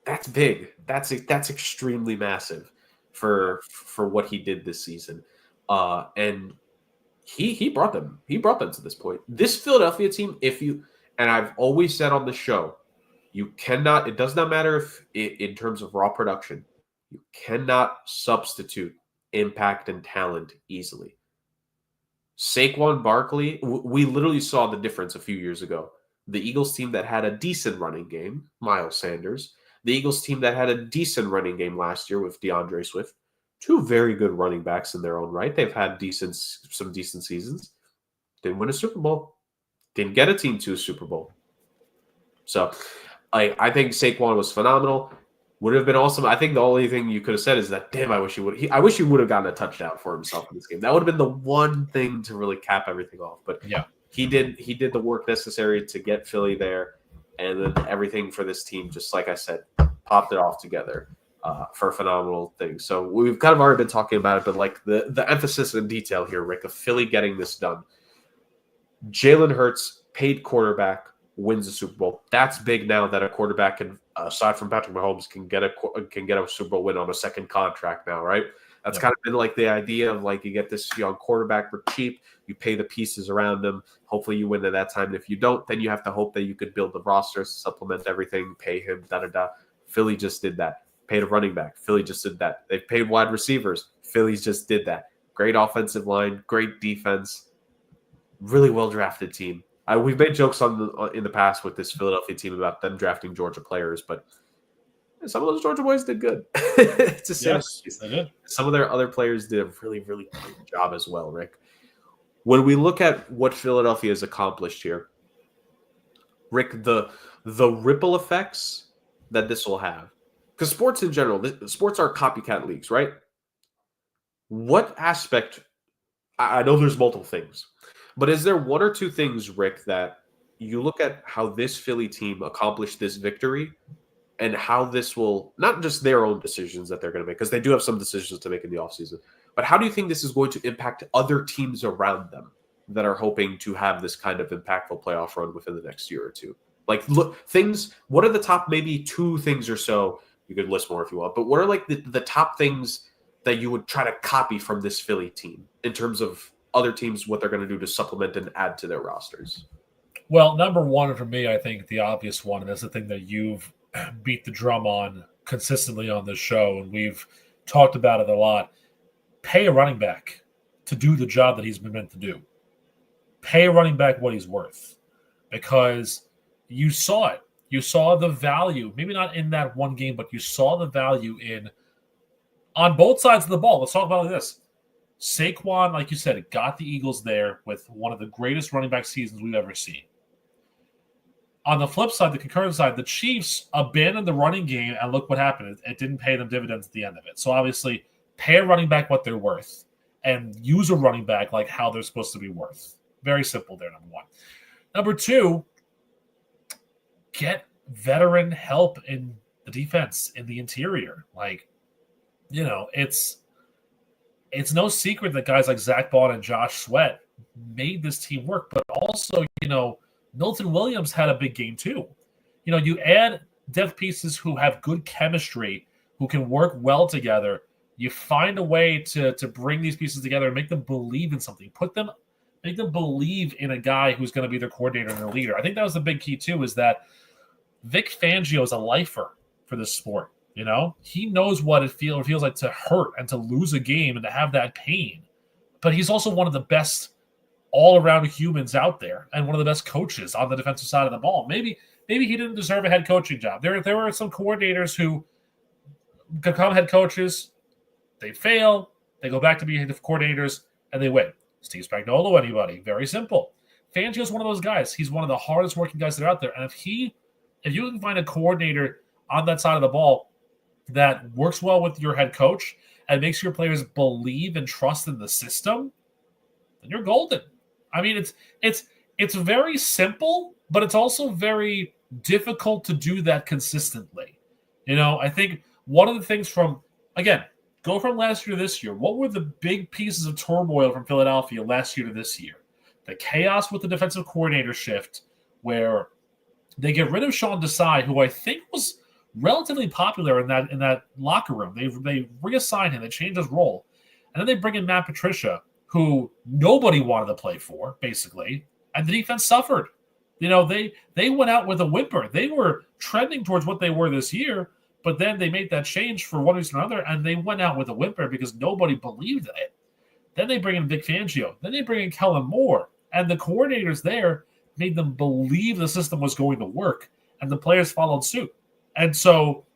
that's big. That's extremely massive for what he did this season. And he brought them. He brought them to this point. This Philadelphia team, and I've always said on the show, you cannot, it does not matter if in terms of raw production, you cannot substitute impact and talent easily. Saquon Barkley, we literally saw the difference a few years ago. The Eagles team that had a decent running game, Miles Sanders. The Eagles team that had a decent running game last year with DeAndre Swift. 2 very good running backs in their own right. They've had some decent seasons. Didn't win a Super Bowl. Didn't get a team to a Super Bowl. So I think Saquon was phenomenal. Would have been awesome. I think the only thing you could have said is that, damn, I wish he would have gotten a touchdown for himself in this game. That would have been the one thing to really cap everything off. But yeah, he did the work necessary to get Philly there, and then everything for this team, just like I said, popped it off together for a phenomenal thing. So we've kind of already been talking about it, but like the emphasis and detail here, Rick, of Philly getting this done. Jalen Hurts, paid quarterback, wins the Super Bowl. That's big now that a quarterback can, aside from Patrick Mahomes, can get a Super Bowl win on a second contract now, right? That's kind of been like the idea of like you get this young quarterback for cheap, you pay the pieces around him. Hopefully you win at that time. And if you don't, then you have to hope that you could build the roster, supplement everything, pay him, da-da-da. Philly just did that. Paid a running back. Philly just did that. They've paid wide receivers. Phillies just did that. Great offensive line, great defense, really well-drafted team. We've made jokes in the past with this Philadelphia team about them drafting Georgia players, but some of those Georgia boys did good. Yes, they did. Some of their other players did a really, really good job as well, Rick. When we look at what Philadelphia has accomplished here, Rick, the ripple effects that this will have, because sports in general, sports are copycat leagues, right? What aspect, I know there's multiple things, but is there one or two things, Rick, that you look at how this Philly team accomplished this victory and how this will, not just their own decisions that they're going to make, because they do have some decisions to make in the offseason, but how do you think this is going to impact other teams around them that are hoping to have this kind of impactful playoff run within the next year or two? Like, look, what are the top maybe two things or so? You could list more if you want, but what are like the top things that you would try to copy from this Philly team in terms of other teams, what they're going to do to supplement and add to their rosters? Well, number one for me, I think the obvious one, and that's the thing that you've beat the drum on consistently on this show, and we've talked about it a lot. Pay a running back to do the job that he's been meant to do. Pay a running back what he's worth, because you saw it. You saw the value, maybe not in that one game, but you saw the value on both sides of the ball. Let's talk about this. Saquon, like you said, got the Eagles there with one of the greatest running back seasons we've ever seen. On the flip side, the concurrent side, the Chiefs abandoned the running game, and look what happened. It didn't pay them dividends at the end of it. So obviously, pay a running back what they're worth and use a running back like how they're supposed to be worth. Very simple there, number one. Number two, get veteran help in the defense, in the interior. Like, you know, it's no secret that guys like Zach Bond and Josh Sweat made this team work, but also, you know, Milton Williams had a big game too. You know, you add depth pieces who have good chemistry, who can work well together. You find a way to bring these pieces together and make them believe in something. Make them believe in a guy who's going to be their coordinator and their leader. I think that was the big key too, is that Vic Fangio is a lifer for this sport. You know, he knows what it feels like to hurt and to lose a game and to have that pain. But he's also one of the best all-around humans out there and one of the best coaches on the defensive side of the ball. Maybe he didn't deserve a head coaching job. There were some coordinators who become head coaches, they fail, they go back to being the coordinators, and they win. Steve Spagnuolo, anybody? Very simple. Fangio's one of those guys. He's one of the hardest working guys that are out there. And if you can find a coordinator on that side of the ball that works well with your head coach and makes your players believe and trust in the system, then you're golden. I mean, it's very simple, but it's also very difficult to do that consistently. You know, I think one of the things go from last year to this year, what were the big pieces of turmoil from Philadelphia last year to this year? The chaos with the defensive coordinator shift, where they get rid of Sean Desai, who I think was relatively popular in that locker room. They reassign him, they change his role. And then they bring in Matt Patricia, who nobody wanted to play for, basically, and the defense suffered. You know, they went out with a whimper. They were trending towards what they were this year, but then they made that change for one reason or another, and they went out with a whimper because nobody believed in it. Then they bring in Vic Fangio. Then they bring in Kellen Moore. And the coordinators there made them believe the system was going to work, and the players followed suit. And so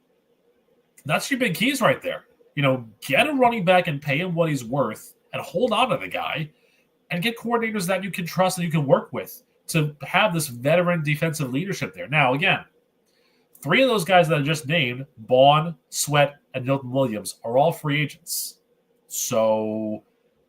that's your big keys right there. You know, get a running back and pay him what he's worth and hold on to the guy, and get coordinators that you can trust and you can work with. to have this veteran defensive leadership there. Now, again, 3 of those guys that I just named, Bond, Sweat, and Milton Williams, are all free agents. So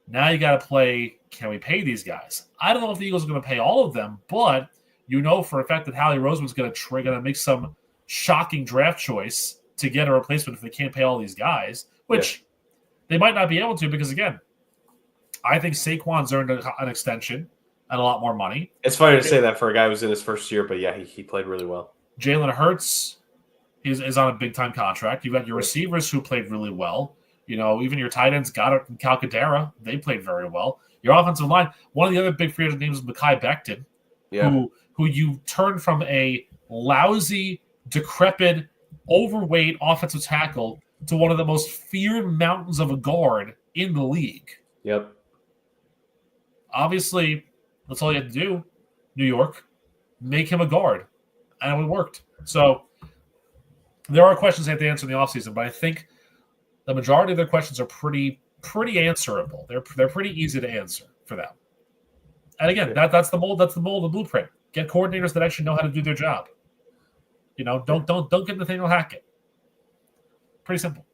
now you got to play, can we pay these guys? I don't know if the Eagles are going to pay all of them, but you know for a fact that Howie Roseman's going to make some shocking draft choice to get a replacement if they can't pay all these guys, which they might not be able to because, again, I think Saquon's earned an extension and a lot more money. It's funny to say that for a guy who was in his first year, but yeah, he played really well. Jalen Hurts is on a big-time contract. You've got your receivers who played really well. You know, even your tight ends, Goddard and Calcaterra, they played very well. Your offensive line, one of the other big free agent names is Mekhi Becton, who you turned from a lousy, decrepit, overweight offensive tackle to one of the most feared mountains of a guard in the league. Yep. Obviously, that's all you had to do, New York. Make him a guard. And it worked. So there are questions they have to answer in the offseason, but I think the majority of their questions are pretty answerable. They're pretty easy to answer for them. And again, that's the mold. That's the mold, the blueprint. Get coordinators that actually know how to do their job. You know, don't get Nathaniel Hackett. Pretty simple.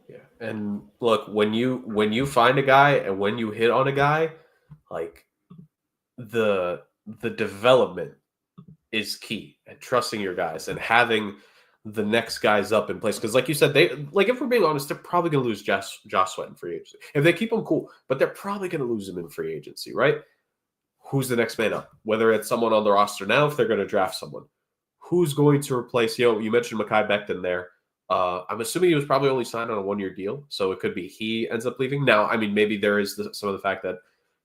Yeah, and look, when you find a guy and when you hit on a guy, like the development is key, and trusting your guys and having the next guys up in place. Because like you said, if we're being honest, they're probably going to lose Josh Sweat in free agency. If they keep him, cool, but they're probably going to lose him in free agency, right? Who's the next man up? Whether it's someone on the roster now, if they're going to draft someone. Who's going to replace, you mentioned Mekhi Becton there. I'm assuming he was probably only signed on a 1-year deal, so it could be he ends up leaving. Now, I mean, maybe there is some of the fact that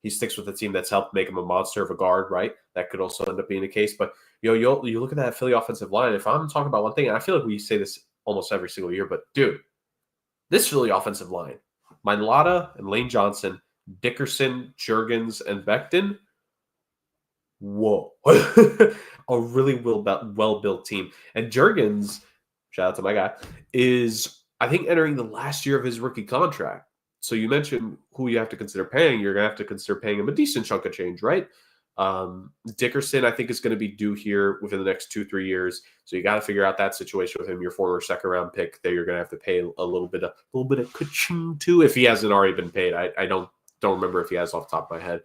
he sticks with the team that's helped make him a monster of a guard, right? That could also end up being the case. But, you look at that Philly offensive line. If I'm talking about one thing, and I feel like we say this almost every single year, but, dude, this Philly offensive line, Mailata and Lane Johnson, Dickerson, Juergens, and Becton, whoa. A really well-built team. And Juergens, shout out to my guy, is, I think, entering the last year of his rookie contract. So you mentioned who you have to consider paying. You're going to have to consider paying him a decent chunk of change, right? Dickerson, I think, is going to be due here within the next 2-3 years. So you got to figure out that situation with him. Your former second-round pick that you're going to have to pay a little bit of ka-ching to if he hasn't already been paid. I don't remember if he has off the top of my head.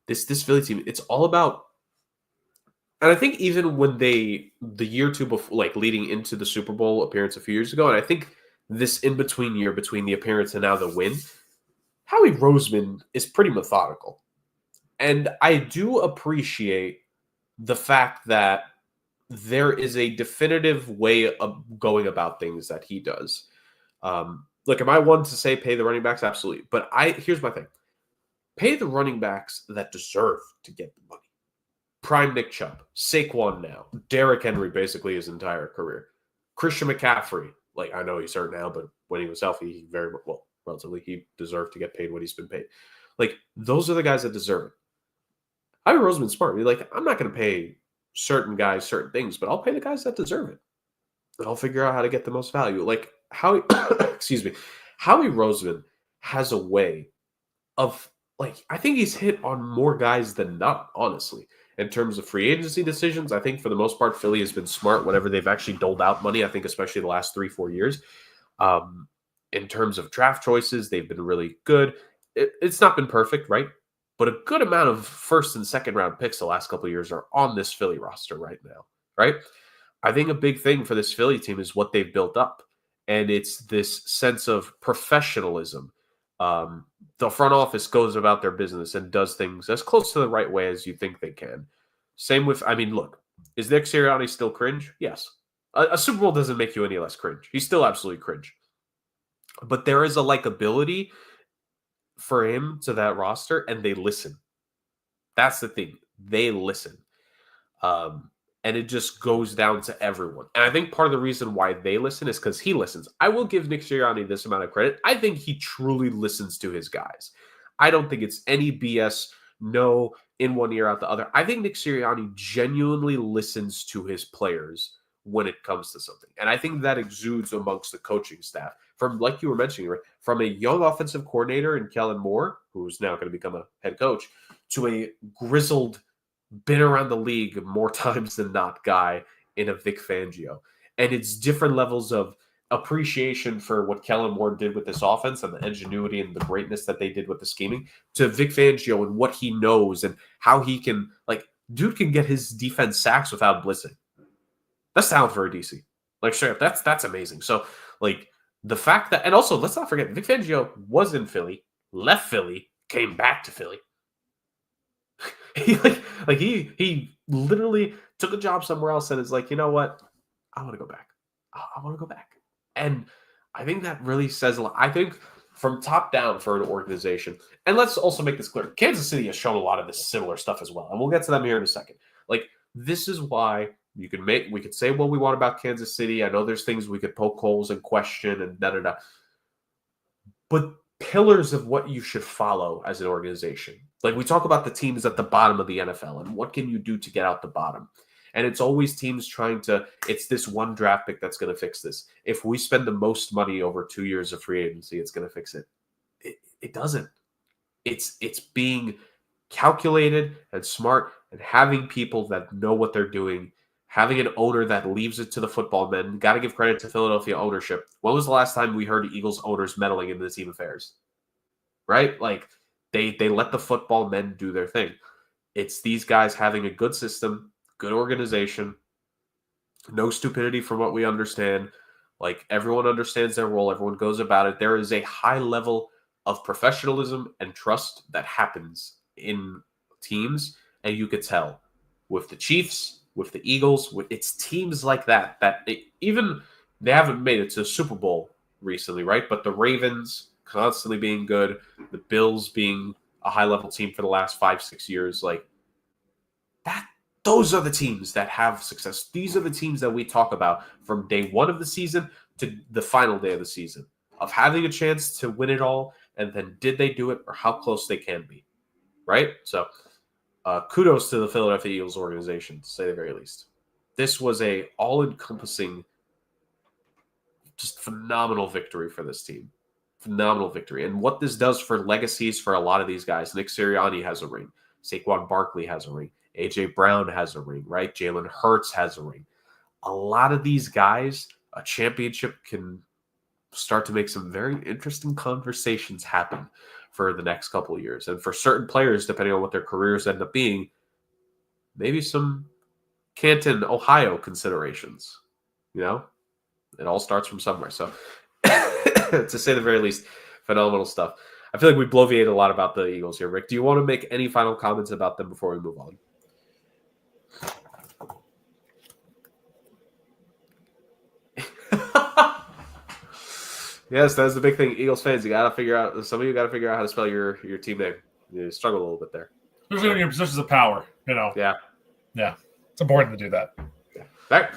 This Philly team, it's all about. And I think even when the year two before, like leading into the Super Bowl appearance a few years ago, and I think this in-between year between the appearance and now the win, Howie Roseman is pretty methodical. And I do appreciate the fact that there is a definitive way of going about things that he does. Look, am I one to say pay the running backs? Absolutely. But here's my thing. Pay the running backs that deserve to get the money. Prime Nick Chubb, Saquon now, Derrick Henry basically his entire career. Christian McCaffrey, I know he's hurt now, but when he was healthy, he relatively, he deserved to get paid what he's been paid. Those are the guys that deserve it. Howie Roseman's smart. I'm not going to pay certain guys certain things, but I'll pay the guys that deserve it. And I'll figure out how to get the most value. Howie, Howie Roseman has a way of, I think he's hit on more guys than not, honestly. In terms of free agency decisions, I think for the most part, Philly has been smart whenever they've actually doled out money. I think especially the last 3-4 years. In terms of draft choices, they've been really good. It's not been perfect, right? But a good amount of first and second round picks the last couple of years are on this Philly roster right now, right? I think a big thing for this Philly team is what they've built up. And it's this sense of professionalism. The front office goes about their business and does things as close to the right way as you think they can. Same with, look, is Nick Sirianni still cringe? Yes. A Super Bowl doesn't make you any less cringe. He's still absolutely cringe. But there is a likability for him to that roster, and they listen. That's the thing. They listen. And it just goes down to everyone. And I think part of the reason why they listen is because he listens. I will give Nick Sirianni this amount of credit. I think he truly listens to his guys. I don't think it's any BS, no, in one ear, out the other. I think Nick Sirianni genuinely listens to his players when it comes to something. And I think that exudes amongst the coaching staff. From, like you were mentioning, right, from a young offensive coordinator in Kellen Moore, who's now going to become a head coach, to a grizzled, been around the league more times than not guy in a Vic Fangio. And it's different levels of appreciation for what Kellen Moore did with this offense and the ingenuity and the greatness that they did with the scheming to Vic Fangio and what he knows and how he can, like, dude can get his defense sacks without blitzing. That's talent for a DC. Like, straight up, that's amazing. So, like, the fact that, and also, let's not forget, Vic Fangio was in Philly, left Philly, came back to Philly. he literally took a job somewhere else and is like, you know what? I want to go back. I want to go back. And I think that really says a lot. I think from top down for an organization, and let's also make this clear, Kansas City has shown a lot of this similar stuff as well. And we'll get to them here in a second. Like, this is why we could say what we want about Kansas City. I know there's things we could poke holes and question and da-da-da. But pillars of what you should follow as an organization. Like, we talk about the teams at the bottom of the NFL and what can you do to get out the bottom. And it's always teams trying to, it's this one draft pick that's going to fix this. If we spend the most money over 2 years of free agency, it's going to fix it. It doesn't. It's being calculated and smart and having people that know what they're doing, having an owner that leaves it to the football men. Got to give credit to Philadelphia ownership. When was the last time we heard Eagles owners meddling into the team affairs? Right? Like, they let the football men do their thing. It's these guys having a good system, good organization, no stupidity from what we understand. Like, everyone understands their role. Everyone goes about it. There is a high level of professionalism and trust that happens in teams. And you could tell with the Chiefs, with the Eagles, it's teams like that even they haven't made it to the Super Bowl recently, right? But the Ravens constantly being good, the Bills being a high-level team for the last 5-6 years, like that. Those are the teams that have success. These are the teams that we talk about from day one of the season to the final day of the season, of having a chance to win it all, and then did they do it or how close they can be, right? So kudos to the Philadelphia Eagles organization, to say the very least. This was a all-encompassing, just phenomenal victory for this team. Phenomenal victory. And what this does for legacies for a lot of these guys, Nick Sirianni has a ring. Saquon Barkley has a ring. A.J. Brown has a ring, right? Jalen Hurts has a ring. A lot of these guys, a championship can start to make some very interesting conversations happen for the next couple of years. And for certain players, depending on what their careers end up being, maybe some Canton, Ohio considerations. You know? It all starts from somewhere. So, to say the very least, phenomenal stuff. I feel like we bloviate a lot about the Eagles here. Rick, do you want to make any final comments about them before we move on? Yes, that's the big thing. Eagles fans, you got to figure out, some of you got to figure out how to spell your team name. You struggle a little bit there. Especially when you're in positions of power, you know. Yeah. Yeah. It's important to do that. Yeah. All right.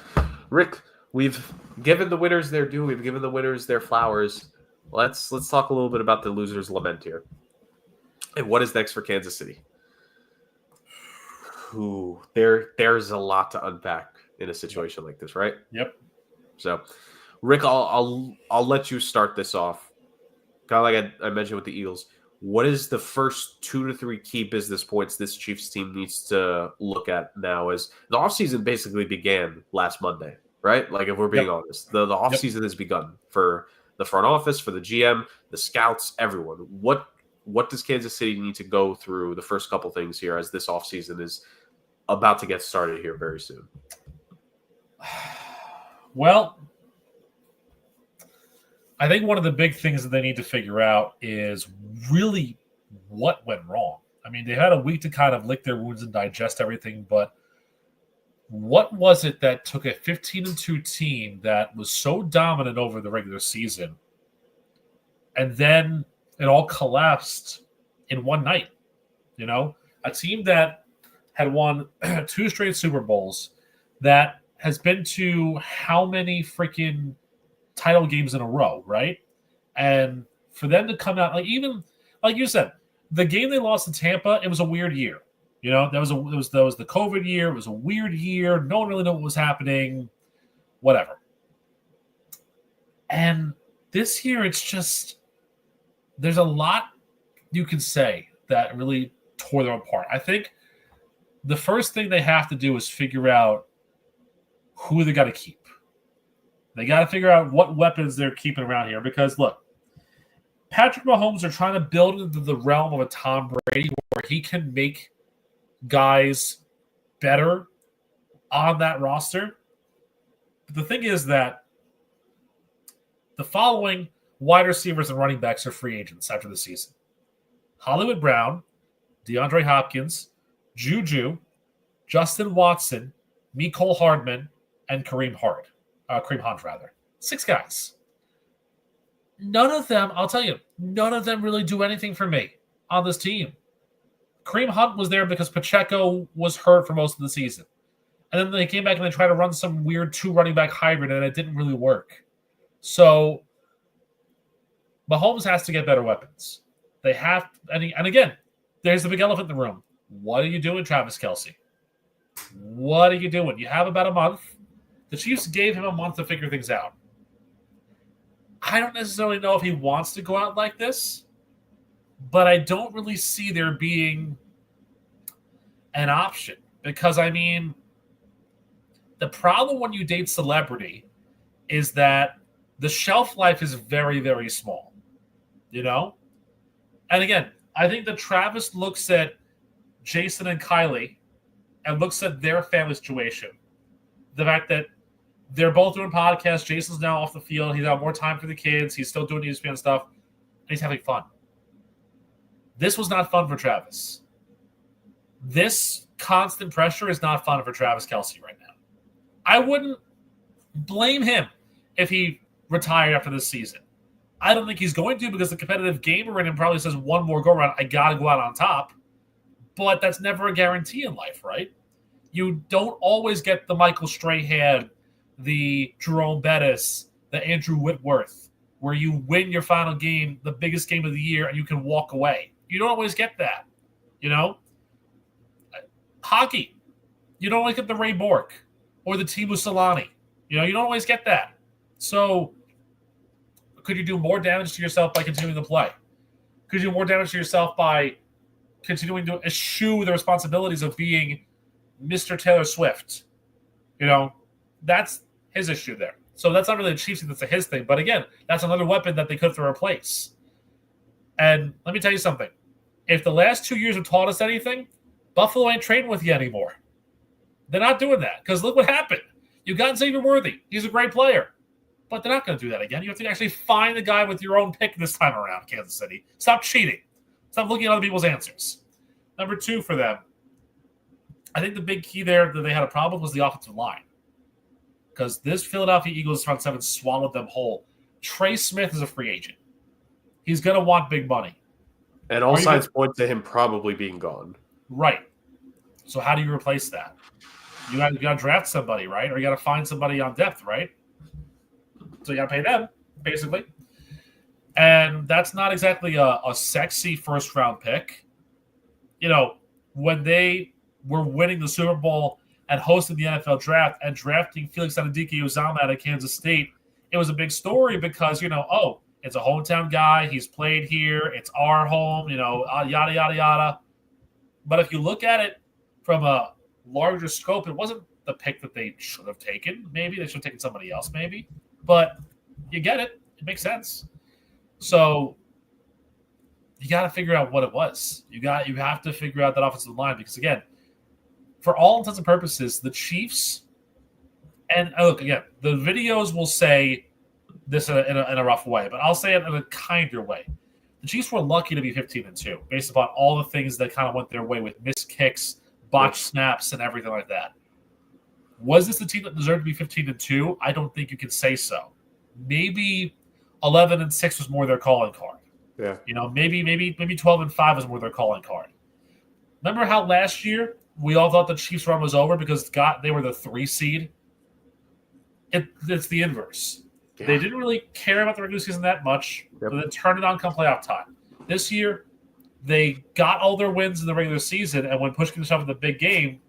Rick, we've given the winners their due. We've given the winners their flowers. Let's talk a little bit about the losers' lament here. And what is next for Kansas City? Ooh, there's a lot to unpack in a situation like this, right? Yep. So, Rick, I'll let you start this off. Kind of like I mentioned with the Eagles. What is the first 2 to 3 key business points this Chiefs team needs to look at now? As the offseason basically began last Monday, right? Like, if we're being honest, the offseason has begun for the front office, for the GM, the scouts, everyone. What does Kansas City need to go through the first couple things here as this offseason is about to get started here very soon? Well, I think one of the big things that they need to figure out is really what went wrong. I mean, they had a week to kind of lick their wounds and digest everything, but what was it that took a 15-2 team that was so dominant over the regular season, and then it all collapsed in one night? You know, a team that had won 2 straight Super Bowls, that has been to how many freaking title games in a row, right? And for them to come out, like, even like you said, the game they lost to Tampa, it was a weird year. You know, that was the COVID year. It was a weird year. No one really knew what was happening. whatever. And this year, it's just there's a lot you can say that really tore them apart. I think the first thing they have to do is figure out who they got to keep. They got to figure out what weapons they're keeping around here because, look, Patrick Mahomes are trying to build into the realm of a Tom Brady where he can make guys better on that roster. But the thing is that the following wide receivers and running backs are free agents after the season. Hollywood Brown, DeAndre Hopkins, Juju, Justin Watson, Mecole Hardman, and Kareem Hunt, rather. 6 guys. None of them, I'll tell you, none of them really do anything for me on this team. Kareem Hunt was there because Pacheco was hurt for most of the season. And then they came back and they tried to run some weird 2 running back hybrid, and it didn't really work. So Mahomes has to get better weapons. They have, and again, there's the big elephant in the room. What are you doing, Travis Kelce? What are you doing? You have about a month. The Chiefs gave him a month to figure things out. I don't necessarily know if he wants to go out like this, but I don't really see there being an option because, I mean, the problem when you date celebrity is that the shelf life is very, very small, you know? And again, I think that Travis looks at Jason and Kylie and looks at their family situation. The fact that they're both doing podcasts. Jason's now off the field. He's got more time for the kids. He's still doing ESPN stuff. And he's having fun. This was not fun for Travis. This constant pressure is not fun for Travis Kelce right now. I wouldn't blame him if he retired after this season. I don't think he's going to because the competitive gamer in him probably says one more go-around, I got to go out on top. But that's never a guarantee in life, right? You don't always get the Michael Strahan, the Jerome Bettis, the Andrew Whitworth, where you win your final game, the biggest game of the year, and you can walk away. You don't always get that, you know? Hockey, you don't always get the Ray Bork or the Teemu Solani. You know, you don't always get that. So could you do more damage to yourself by continuing to play? Could you do more damage to yourself by continuing to eschew the responsibilities of being Mr. Taylor Swift? You know, that's his issue there. So that's not really a Chiefs thing, that's a his thing. But again, that's another weapon that they could have replace. And let me tell you something. If the last 2 years have taught us anything, Buffalo ain't trading with you anymore. They're not doing that because look what happened. You got Xavier Worthy. He's a great player. But they're not going to do that again. You have to actually find the guy with your own pick this time around, Kansas City. Stop cheating. Stop looking at other people's answers. Number 2 for them, I think the big key there that they had a problem was the offensive line. Because this Philadelphia Eagles front seven swallowed them whole. Trey Smith is a free agent. He's going to want big money. And all signs point to him probably being gone. Right. So how do you replace that? You got to draft somebody, right? Or you got to find somebody on depth, right? So you got to pay them, basically. And that's not exactly a sexy first-round pick. You know, when they were winning the Super Bowl and hosting the NFL draft and drafting Felix Anudike-Uzomah out of Kansas State, it was a big story because, you know, oh, it's a hometown guy. He's played here. It's our home, you know, yada, yada, yada. But if you look at it from a larger scope, it wasn't the pick that they should have taken. Maybe they should have taken somebody else, maybe. But you get it. It makes sense. So you got to figure out what it was. You have to figure out that offensive line because, again, for all intents and purposes, the Chiefs and look, again, the videos will say this in a rough way, but I'll say it in a kinder way. The Chiefs were lucky to be 15-2 based upon all the things that kind of went their way with missed kicks, botched snaps, and everything like that. Was this the team that deserved to be 15-2? I don't think you can say so. Maybe 11-6 was more their calling card. Yeah. You know, maybe 12-5 was more their calling card. Remember how last year we all thought the Chiefs' run was over because they were the 3 seed? It's the inverse. Yeah. They didn't really care about the regular season that much, but then turned it on come playoff time. This year, they got all their wins in the regular season, and when push came to shove in the big game,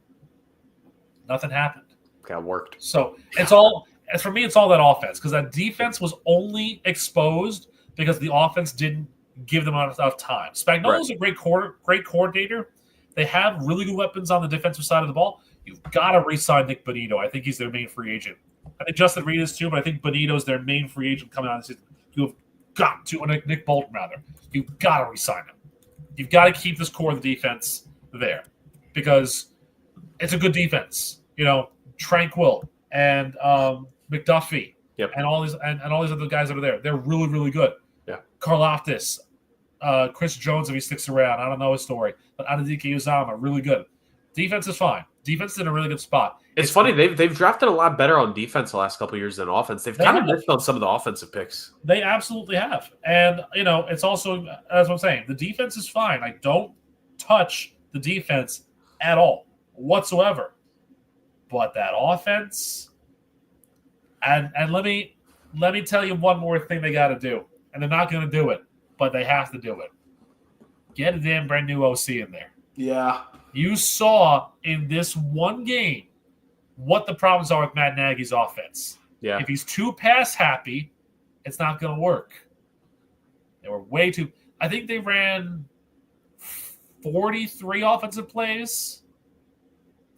nothing happened. Got worked. So it's all As for me, it's all that offense because that defense was only exposed because the offense didn't give them enough time. Spagnuolo's a great coordinator. They have really good weapons on the defensive side of the ball. You've got to re-sign Nick Bonito. I think he's their main free agent. I think Justin Reed is too, but I think Bonito's their main free agent coming out of the season. You've got to, Nick Bolton rather, you've got to re-sign him. You've got to keep this core of the defense there because it's a good defense. Tranquil and McDuffie and all these other guys that are there. They're really, really good. Yeah. Karlaftis, Chris Jones, if he sticks around. I don't know his story. But Adedike Uzama, really good. Defense is fine. Defense is in a really good spot. It's funny. They've drafted a lot better on defense the last couple of years than offense. They've kind of missed on some of the offensive picks. They absolutely have. And, it's also, as I'm saying, the defense is fine. I don't touch the defense at all whatsoever. But that offense, and let me tell you one more thing they got to do. And they're not going to do it, but they have to do it. Get a damn brand new OC in there. Yeah. You saw in this one game what the problems are with Matt Nagy's offense. Yeah. If he's too pass happy, it's not going to work. They were way too. I think they ran 43 offensive plays.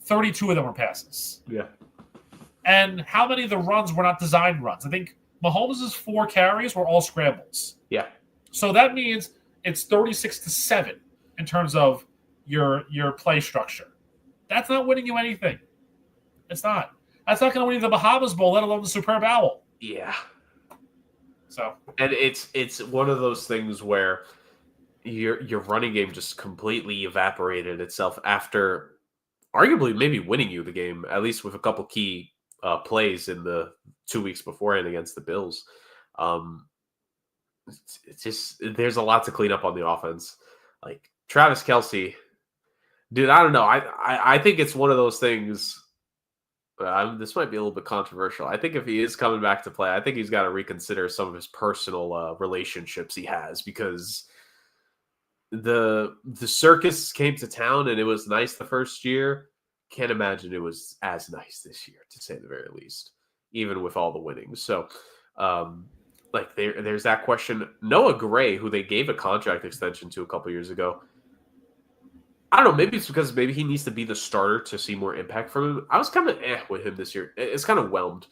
32 of them were passes. Yeah. And how many of the runs were not designed runs? I think Mahomes' 4 carries were all scrambles. Yeah. So that means it's 36-7 in terms of your play structure. That's not winning you anything. It's not. That's not going to win you the Bahamas Bowl, let alone the Superb Owl. Yeah. So. And it's one of those things where your running game just completely evaporated itself after arguably maybe winning you the game, at least with a couple key plays in the 2 weeks beforehand against the Bills. It's just there's a lot to clean up on the offense. Like Travis Kelce, dude, I don't know. I think it's one of those things. This might be a little bit controversial. I think if he is coming back to play, I think he's got to reconsider some of his personal relationships he has because the circus came to town and it was nice the first year. Can't imagine it was as nice this year, to say the very least, even with all the winnings. So, there's that question. Noah Gray, who they gave a contract extension to a couple years ago. I don't know. Maybe it's because maybe he needs to be the starter to see more impact from him. I was kind of with him this year. It's kind of whelmed.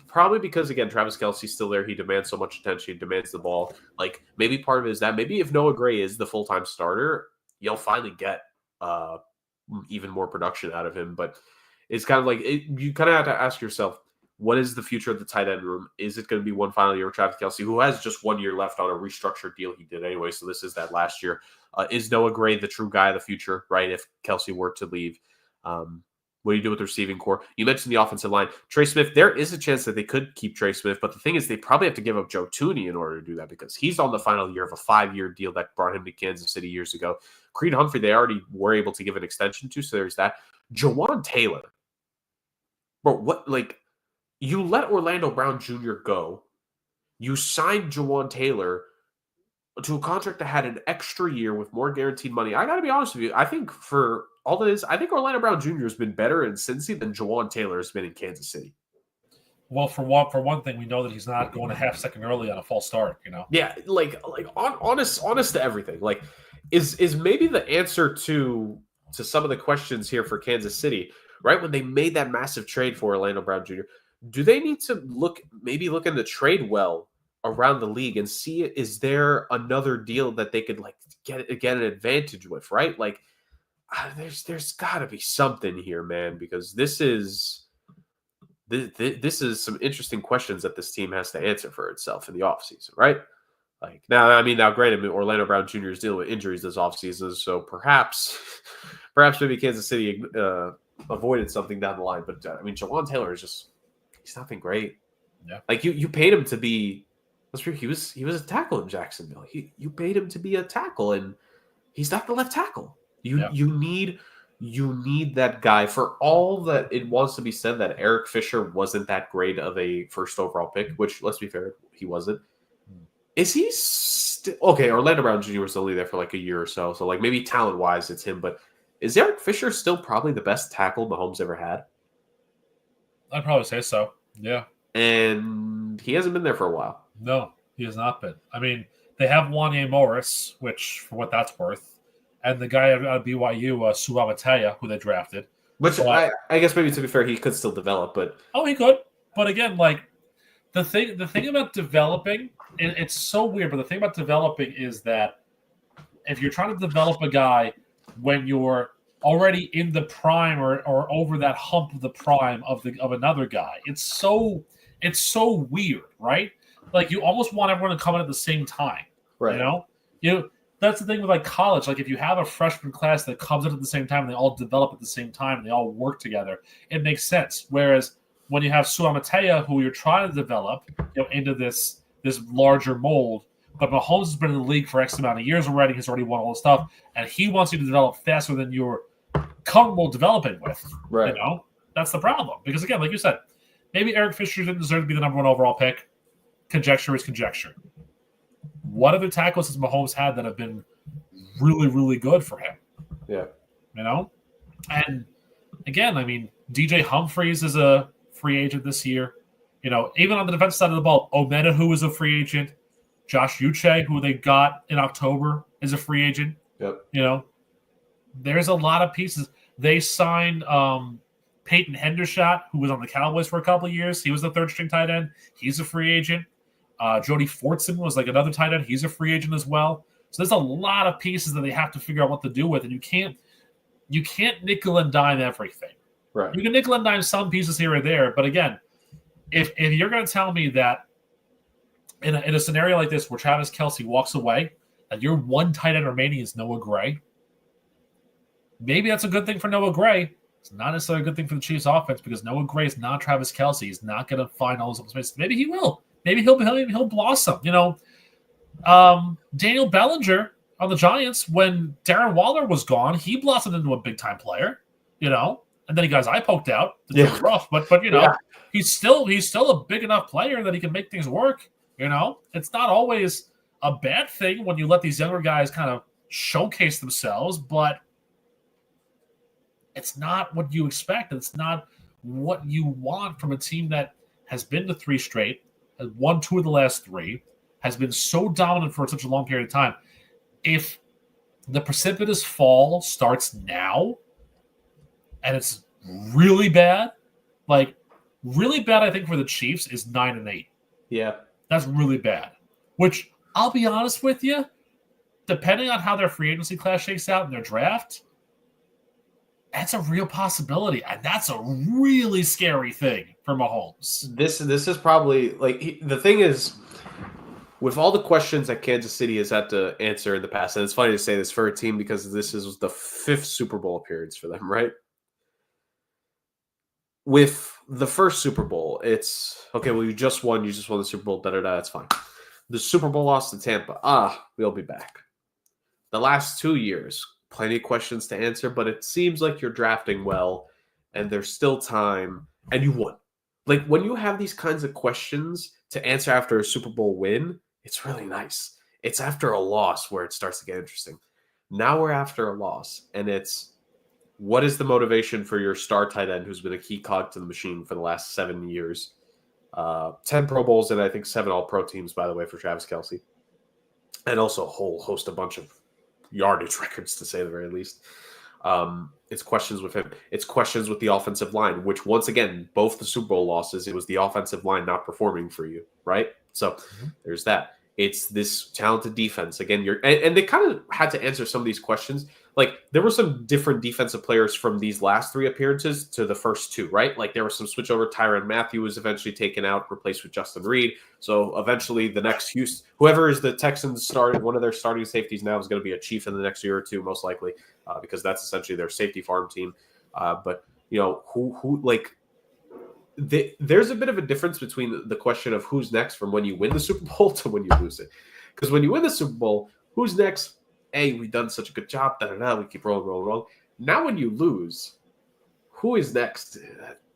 Probably because, again, Travis Kelce's still there. He demands so much attention. He demands the ball. Like, maybe part of it is that. Maybe if Noah Gray is the full-time starter, you'll finally get even more production out of him. But it's kind of like you kind of have to ask yourself, what is the future of the tight end room? Is it going to be one final year with Travis Kelce, who has just 1 year left on a restructured deal he did anyway? So this is that last year. Is Noah Gray the true guy of the future, right? If Kelce were to leave, what do you do with the receiving core? You mentioned the offensive line. Trey Smith, there is a chance that they could keep Trey Smith, but the thing is they probably have to give up Joe Thuney in order to do that because he's on the final year of a 5-year deal that brought him to Kansas City years ago. Creed Humphrey, they already were able to give an extension to, so there's that. Jawan Taylor. Bro, what, like, you let Orlando Brown Jr. go. You signed Jawan Taylor to a contract that had an extra year with more guaranteed money. I got to be honest with you. I think for all that is, I think Orlando Brown Jr. has been better in Cincy than Jawan Taylor has been in Kansas City. Well, for one thing, we know that he's not going a half second early on a false start. Yeah, honest to everything. Like, is maybe the answer to some of the questions here for Kansas City, right? When they made that massive trade for Orlando Brown Jr., do they need to look in the trade well around the league and see, is there another deal that they could like get an advantage with, right? Like, there's got to be something here, man, because this is some interesting questions that this team has to answer for itself in the offseason, right? Like now, granted, Orlando Brown Jr. is dealing with injuries this offseason, so perhaps maybe Kansas City avoided something down the line. But Jawan Taylor is he's nothing great. Yeah, like you paid him to be. He was a tackle in Jacksonville. You paid him to be a tackle, and he's not the left tackle. You need that guy. For all that it wants to be said that Eric Fisher wasn't that great of a first overall pick, which, let's be fair, he wasn't. Is he okay? Orlando Brown Jr. was only there for like a year or so, so like maybe talent wise it's him. But is Eric Fisher still probably the best tackle Mahomes ever had? I'd probably say so. Yeah. and he hasn't been there for a while. No, he has not been. I mean, they have Wanye Morris, which, for what that's worth, and the guy out of BYU, Suamatea, who they drafted. Which I guess maybe to be fair, he could still develop, but he could. But again, like the thing about developing, it's so weird. But the thing about developing is that if you're trying to develop a guy when you're already in the prime or over that hump of the prime of another guy, it's so weird, right? Like you almost want everyone to come in at the same time, right? That's the thing with like college. Like if you have a freshman class that comes in at the same time and they all develop at the same time and they all work together, it makes sense. Whereas when you have Suamatea, who you're trying to develop, into this larger mold, but Mahomes has been in the league for X amount of years already. He's already won all the stuff, and he wants you to develop faster than you're comfortable developing with. Right. That's the problem. Because again, like you said, maybe Eric Fisher didn't deserve to be the number 1 overall pick. Conjecture is conjecture. What other tackles has Mahomes had that have been really, really good for him? Yeah. And again, I mean, DJ Humphries is a free agent this year. Even on the defensive side of the ball, Omena, who is a free agent, Josh Uche, who they got in October, is a free agent. Yep. There's a lot of pieces. They signed Peyton Hendershot, who was on the Cowboys for a couple of years. He was the 3rd-string tight end. He's a free agent. Jody Fortson was like another tight end. He's a free agent as well. So there's a lot of pieces that they have to figure out what to do with, and you can't nickel and dime everything. Right. You can nickel and dime some pieces here or there, but again, if you're going to tell me that in a scenario like this where Travis Kelce walks away and your one tight end remaining is Noah Gray, maybe that's a good thing for Noah Gray. It's not necessarily a good thing for the Chiefs offense because Noah Gray is not Travis Kelce. He's not going to find all those open spaces. Maybe he will. Maybe he'll blossom. Daniel Bellinger on the Giants, when Darren Waller was gone, he blossomed into a big-time player, and then he got his eye poked out. It was rough, but he's still a big enough player that he can make things work. It's not always a bad thing when you let these younger guys kind of showcase themselves, but it's not what you expect. It's not what you want from a team that has been to 3 straight, has won 2 of the last 3, has been so dominant for such a long period of time. If the precipitous fall starts now and it's really bad, I think for the Chiefs is 9-8. Yeah. That's really bad. Which, I'll be honest with you, depending on how their free agency class shakes out in their draft, that's a real possibility. And that's a really scary thing for Mahomes. This is probably, the thing is, with all the questions that Kansas City has had to answer in the past, and it's funny to say this for a team because this is the 5th Super Bowl appearance for them, right? With the first Super Bowl, it's, okay, well, you just won the Super Bowl, that's fine. The Super Bowl loss to Tampa, we'll be back. The last 2 years, plenty of questions to answer, but it seems like you're drafting well, and there's still time, and you won. When you have these kinds of questions to answer after a Super Bowl win, it's really nice. It's after a loss where it starts to get interesting. Now we're after a loss, and it's, what is the motivation for your star tight end who's been a key cog to the machine for the last 7 years? 10 Pro Bowls and I think 7 All-Pro teams, by the way, for Travis Kelce. And also a whole host, a bunch of yardage records, to say the very least. It's questions with him. It's questions with the offensive line, which, once again, both the Super Bowl losses, it was the offensive line not performing for you, right? So there's that. It's this talented defense. Again, and they kind of had to answer some of these questions. There were some different defensive players from these last 3 appearances to the first 2, right? There was some switch over. Tyrann Mathieu was eventually taken out, replaced with Justin Reed. So eventually the next Houston, whoever is the Texans one of their starting safeties now is going to be a Chief in the next year or 2, most likely, because that's essentially their safety farm team. There's a bit of a difference between the question of who's next from when you win the Super Bowl to when you lose it. Because when you win the Super Bowl, who's next? Hey, we've done such a good job. We keep rolling. Now when you lose, who is next?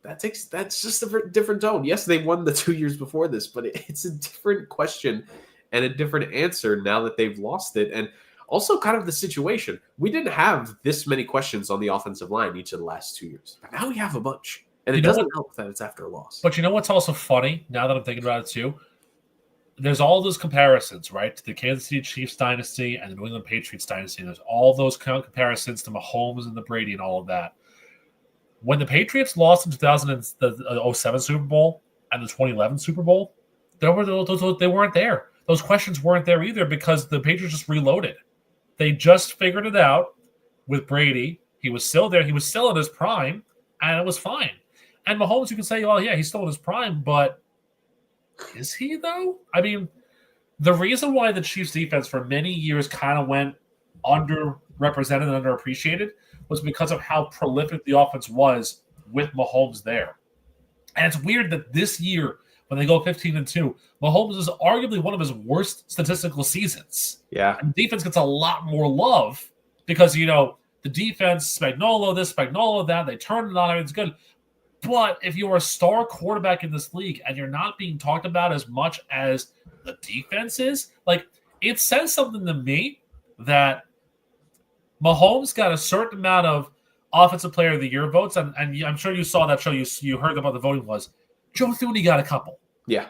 That's just a different tone. Yes, they won the 2 years before this, but it's a different question and a different answer now that they've lost it. And also kind of the situation. We didn't have this many questions on the offensive line each of the last 2 years, but now we have a bunch. And it doesn't help that it's after a loss. But you know what's also funny, now that I'm thinking about it too? There's all those comparisons, right, to the Kansas City Chiefs dynasty and the New England Patriots dynasty. There's all those comparisons to Mahomes and the Brady and all of that. When the Patriots lost in 2007 Super Bowl and the 2011 Super Bowl, they weren't there. Those questions weren't there either because the Patriots just reloaded. They just figured it out with Brady. He was still there. He was still in his prime, and it was fine. And Mahomes, you can say, well, yeah, he's still in his prime, but is he, though? I mean, the reason why the Chiefs defense for many years kind of went underrepresented and underappreciated was because of how prolific the offense was with Mahomes there. And it's weird that this year, when they go 15-2, Mahomes is arguably one of his worst statistical seasons. Yeah. And the defense gets a lot more love because, the defense, Spagnuolo this, Spagnuolo that, they turn it on, everything's good. But if you're a star quarterback in this league and you're not being talked about as much as the defense is, it says something to me that Mahomes got a certain amount of Offensive Player of the Year votes, and I'm sure you saw that show. You heard about the voting was. Joe Thuney got a couple. Yeah.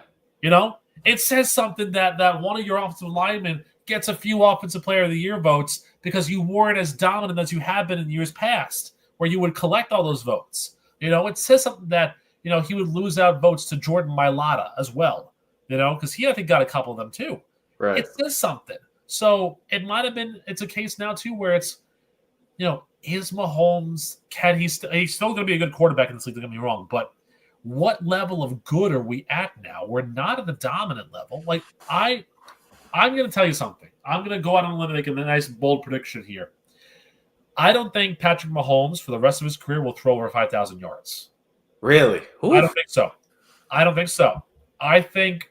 It says something that one of your offensive linemen gets a few Offensive Player of the Year votes because you weren't as dominant as you have been in years past, where you would collect all those votes. It says something that, he would lose out votes to Jordan Mailata as well, because he, I think, got a couple of them too. Right. It says something. So it might have been, it's a case now too where it's, is Mahomes, he's still going to be a good quarterback in this league, don't get me wrong, but what level of good are we at now? We're not at the dominant level. I'm going to tell you something. I'm going to go out on a limb and make a nice, bold prediction here. I don't think Patrick Mahomes, for the rest of his career, will throw over 5,000 yards. Really? Oof. I don't think so. I think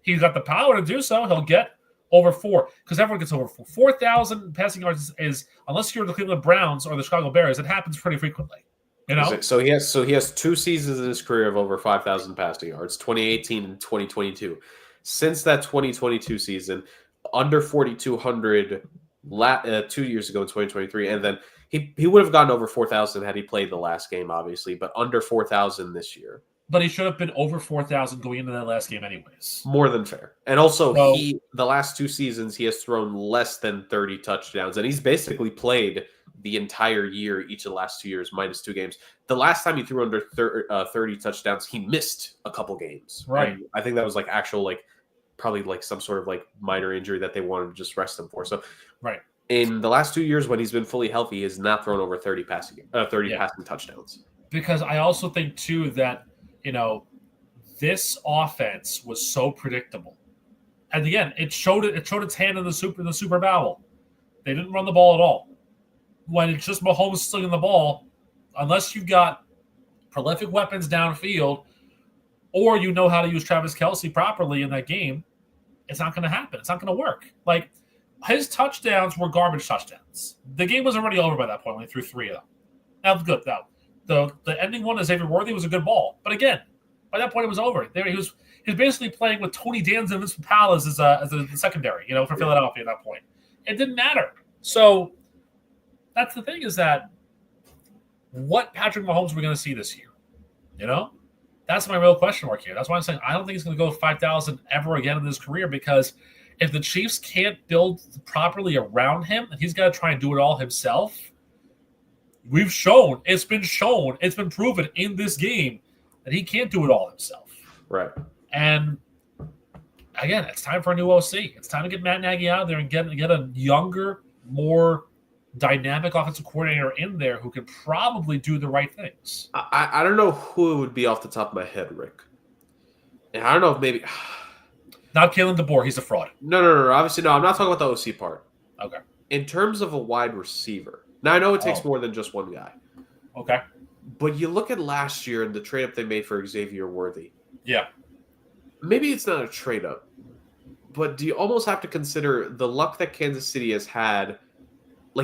he's got the power to do so. He'll get over 4, because everyone gets over 4. 4,000 passing yards is, unless you're the Cleveland Browns or the Chicago Bears, it happens pretty frequently. So he has 2 seasons in his career of over 5,000 passing yards, 2018 and 2022. Since that 2022 season, under 4,200 2 years ago in 2023, and then he would have gotten over 4,000 had he played the last game, obviously, but under 4,000 this year. But he should have been over 4,000 going into that last game anyways. More than fair. And also, the last 2 seasons, he has thrown less than 30 touchdowns, and he's basically played the entire year, each of the last 2 years, minus 2 games. The last time he threw under 30 touchdowns, he missed a couple games. Right. And I think that was probably some sort of minor injury that they wanted to just rest him for. So, right. In the last 2 years, when he's been fully healthy, he has not thrown over 30 passing touchdowns. Because I also think too that this offense was so predictable, and again, it showed its hand in the Super Bowl. They didn't run the ball at all. When it's just Mahomes slinging the ball, unless you've got prolific weapons downfield, or you know how to use Travis Kelce properly in that game, it's not going to happen. It's not going to work. His touchdowns were garbage touchdowns. The game was already over by that point when he threw 3 of them. That was good, though. The ending one, Xavier Worthy, was a good ball. But again, by that point, it was over. He was basically playing with Tony Danza and Vincent Powell as a secondary, for Philadelphia at that point. It didn't matter. So that's the thing, is that what Patrick Mahomes we're going to see this year? That's my real question mark here. That's why I'm saying I don't think he's going to go 5,000 ever again in his career, because if the Chiefs can't build properly around him and he's got to try and do it all himself, it's been proven in this game that he can't do it all himself. Right. And again, it's time for a new OC. It's time to get Matt Nagy out there and get a younger, more dynamic offensive coordinator in there who can probably do the right things. I don't know who it would be off the top of my head, Rick. And I don't know if maybe... Not Kalen DeBoer. He's a fraud. No. Obviously, no. I'm not talking about the OC part. Okay. In terms of a wide receiver. Now, I know it takes more than just one guy. Okay. But you look at last year and the trade-up they made for Xavier Worthy. Yeah. Maybe it's not a trade-up, but do you almost have to consider the luck that Kansas City has had?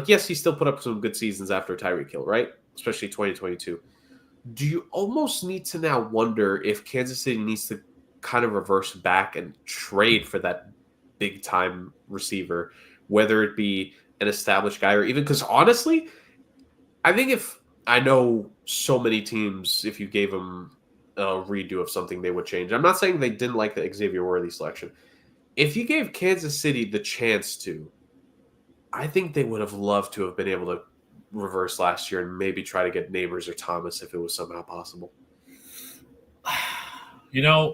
Yes, he still put up some good seasons after Tyreek Hill, right? Especially 2022. Do you almost need to now wonder if Kansas City needs to kind of reverse back and trade for that big-time receiver, whether it be an established guy or even – because honestly, I think if I know so many teams, if you gave them a redo of something, they would change. I'm not saying they didn't like the Xavier Worthy selection. If you gave Kansas City the chance to, I think they would have loved to have been able to reverse last year and maybe try to get Neighbors or Thomas if it was somehow possible.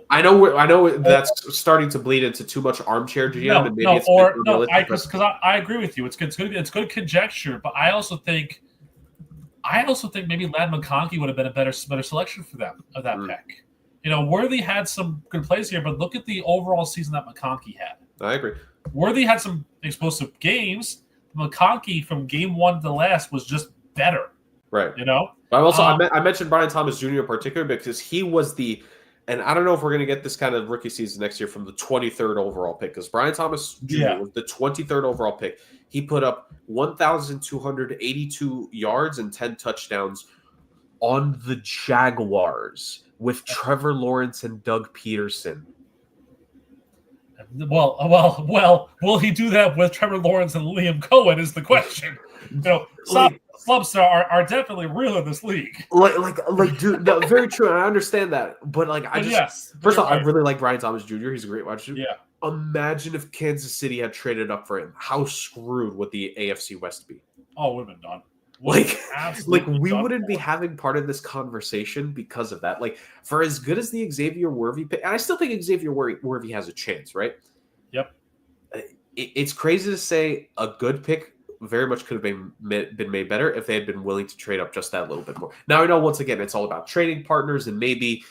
I know that's starting to bleed into too much armchair GM, and maybe it's unrealistic. Because I agree with you. It's good conjecture, but I also think maybe Ladd McConkey would have been a better selection for them of that pick. Worthy had some good plays here, but look at the overall season that McConkey had. I agree. Worthy had some explosive games. McConkey from game one to the last was just better. Right. I mentioned Brian Thomas Jr. in particular because he was and I don't know if we're going to get this kind of rookie season next year from the 23rd overall pick, because Brian Thomas Jr. was the 23rd overall pick. He put up 1,282 yards and 10 touchdowns on the Jaguars with Trevor Lawrence and Doug Peterson. Well, will he do that with Trevor Lawrence and Liam Cohen is the question. Slumps are definitely real in this league. Dude, no, very true. And I understand that, but first of all, I really like Brian Thomas Jr. He's a great wide receiver. Yeah. Imagine if Kansas City had traded up for him. How screwed would the AFC West be? Oh, it would have been done. We wouldn't be having part of this conversation because of that. For as good as the Xavier Worthy pick, and I still think Xavier Worthy has a chance, right? Yep. It's crazy to say a good pick very much could have been made better if they had been willing to trade up just that little bit more. Now, I know, once again, it's all about trading partners and maybe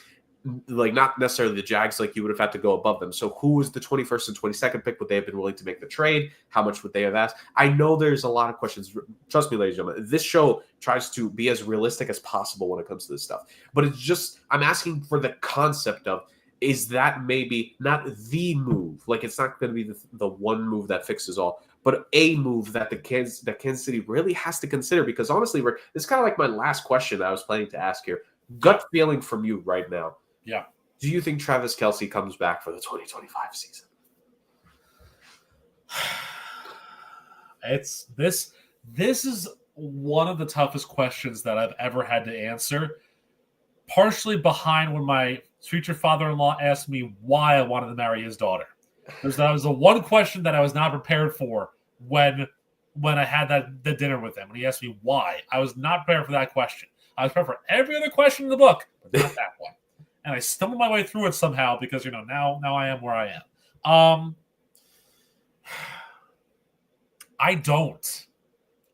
not necessarily the Jags, you would have had to go above them. So who was the 21st and 22nd pick? Would they have been willing to make the trade? How much would they have asked? I know there's a lot of questions. Trust me, ladies and gentlemen, this show tries to be as realistic as possible when it comes to this stuff. But it's just, I'm asking for the concept of, is that maybe not the move? It's not going to be the one move that fixes all, but a move that Kansas City really has to consider. Because honestly, Rick, this is kind of like my last question that I was planning to ask here. Gut feeling from you right now. Yeah. Do you think Travis Kelce comes back for the 2025 season? This is one of the toughest questions that I've ever had to answer. Partially behind when my future father-in-law asked me why I wanted to marry his daughter. That was the one question that I was not prepared for when I had the dinner with him. When he asked me why, I was not prepared for that question. I was prepared for every other question in the book, but not that one. And I stumbled my way through it somehow because now I am where I am. I don't.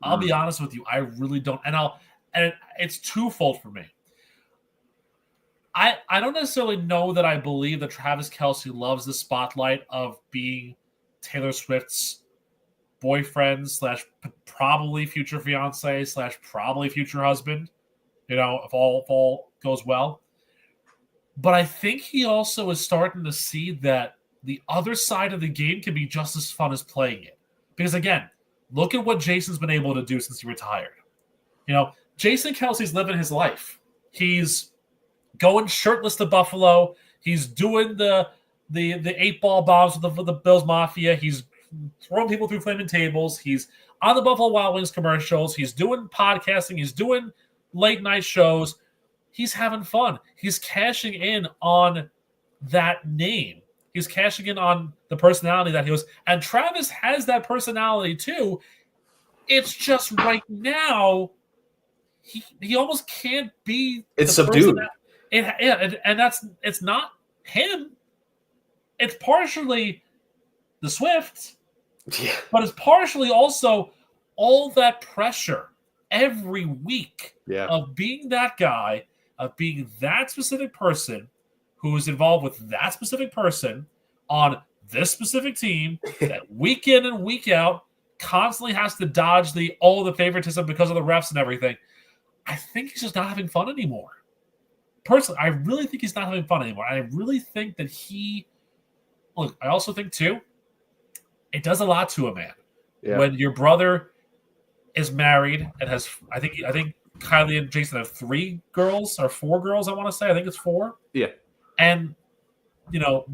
I'll be honest with you. I really don't. And it's twofold for me. I don't necessarily know that I believe that Travis Kelce loves the spotlight of being Taylor Swift's boyfriend / probably future fiance / probably future husband. If all goes well. But I think he also is starting to see that the other side of the game can be just as fun as playing it. Because again, look at what Jason's been able to do since he retired. Jason Kelce's living his life. He's going shirtless to Buffalo. He's doing the 8-ball bombs with the Bills Mafia. He's throwing people through flaming tables. He's on the Buffalo Wild Wings commercials. He's doing podcasting. He's doing late night shows. He's having fun. He's cashing in on that name. He's cashing in on the personality that he was. And Travis has that personality too. It's just right now, he almost can't be. It's subdued. And it's not him. It's partially the Swift, but it's partially also all that pressure every week of being that guy, of being that specific person who is involved with that specific person on this specific team that week in and week out constantly has to dodge the favoritism because of the refs and everything. I think he's just not having fun anymore. Personally, I really think he's not having fun anymore. I really think that I also think too, it does a lot to a man. Yeah. When your brother is married and has, I think Kylie and Jason have 3 girls or 4 girls, I want to say. I think it's 4. Yeah. And,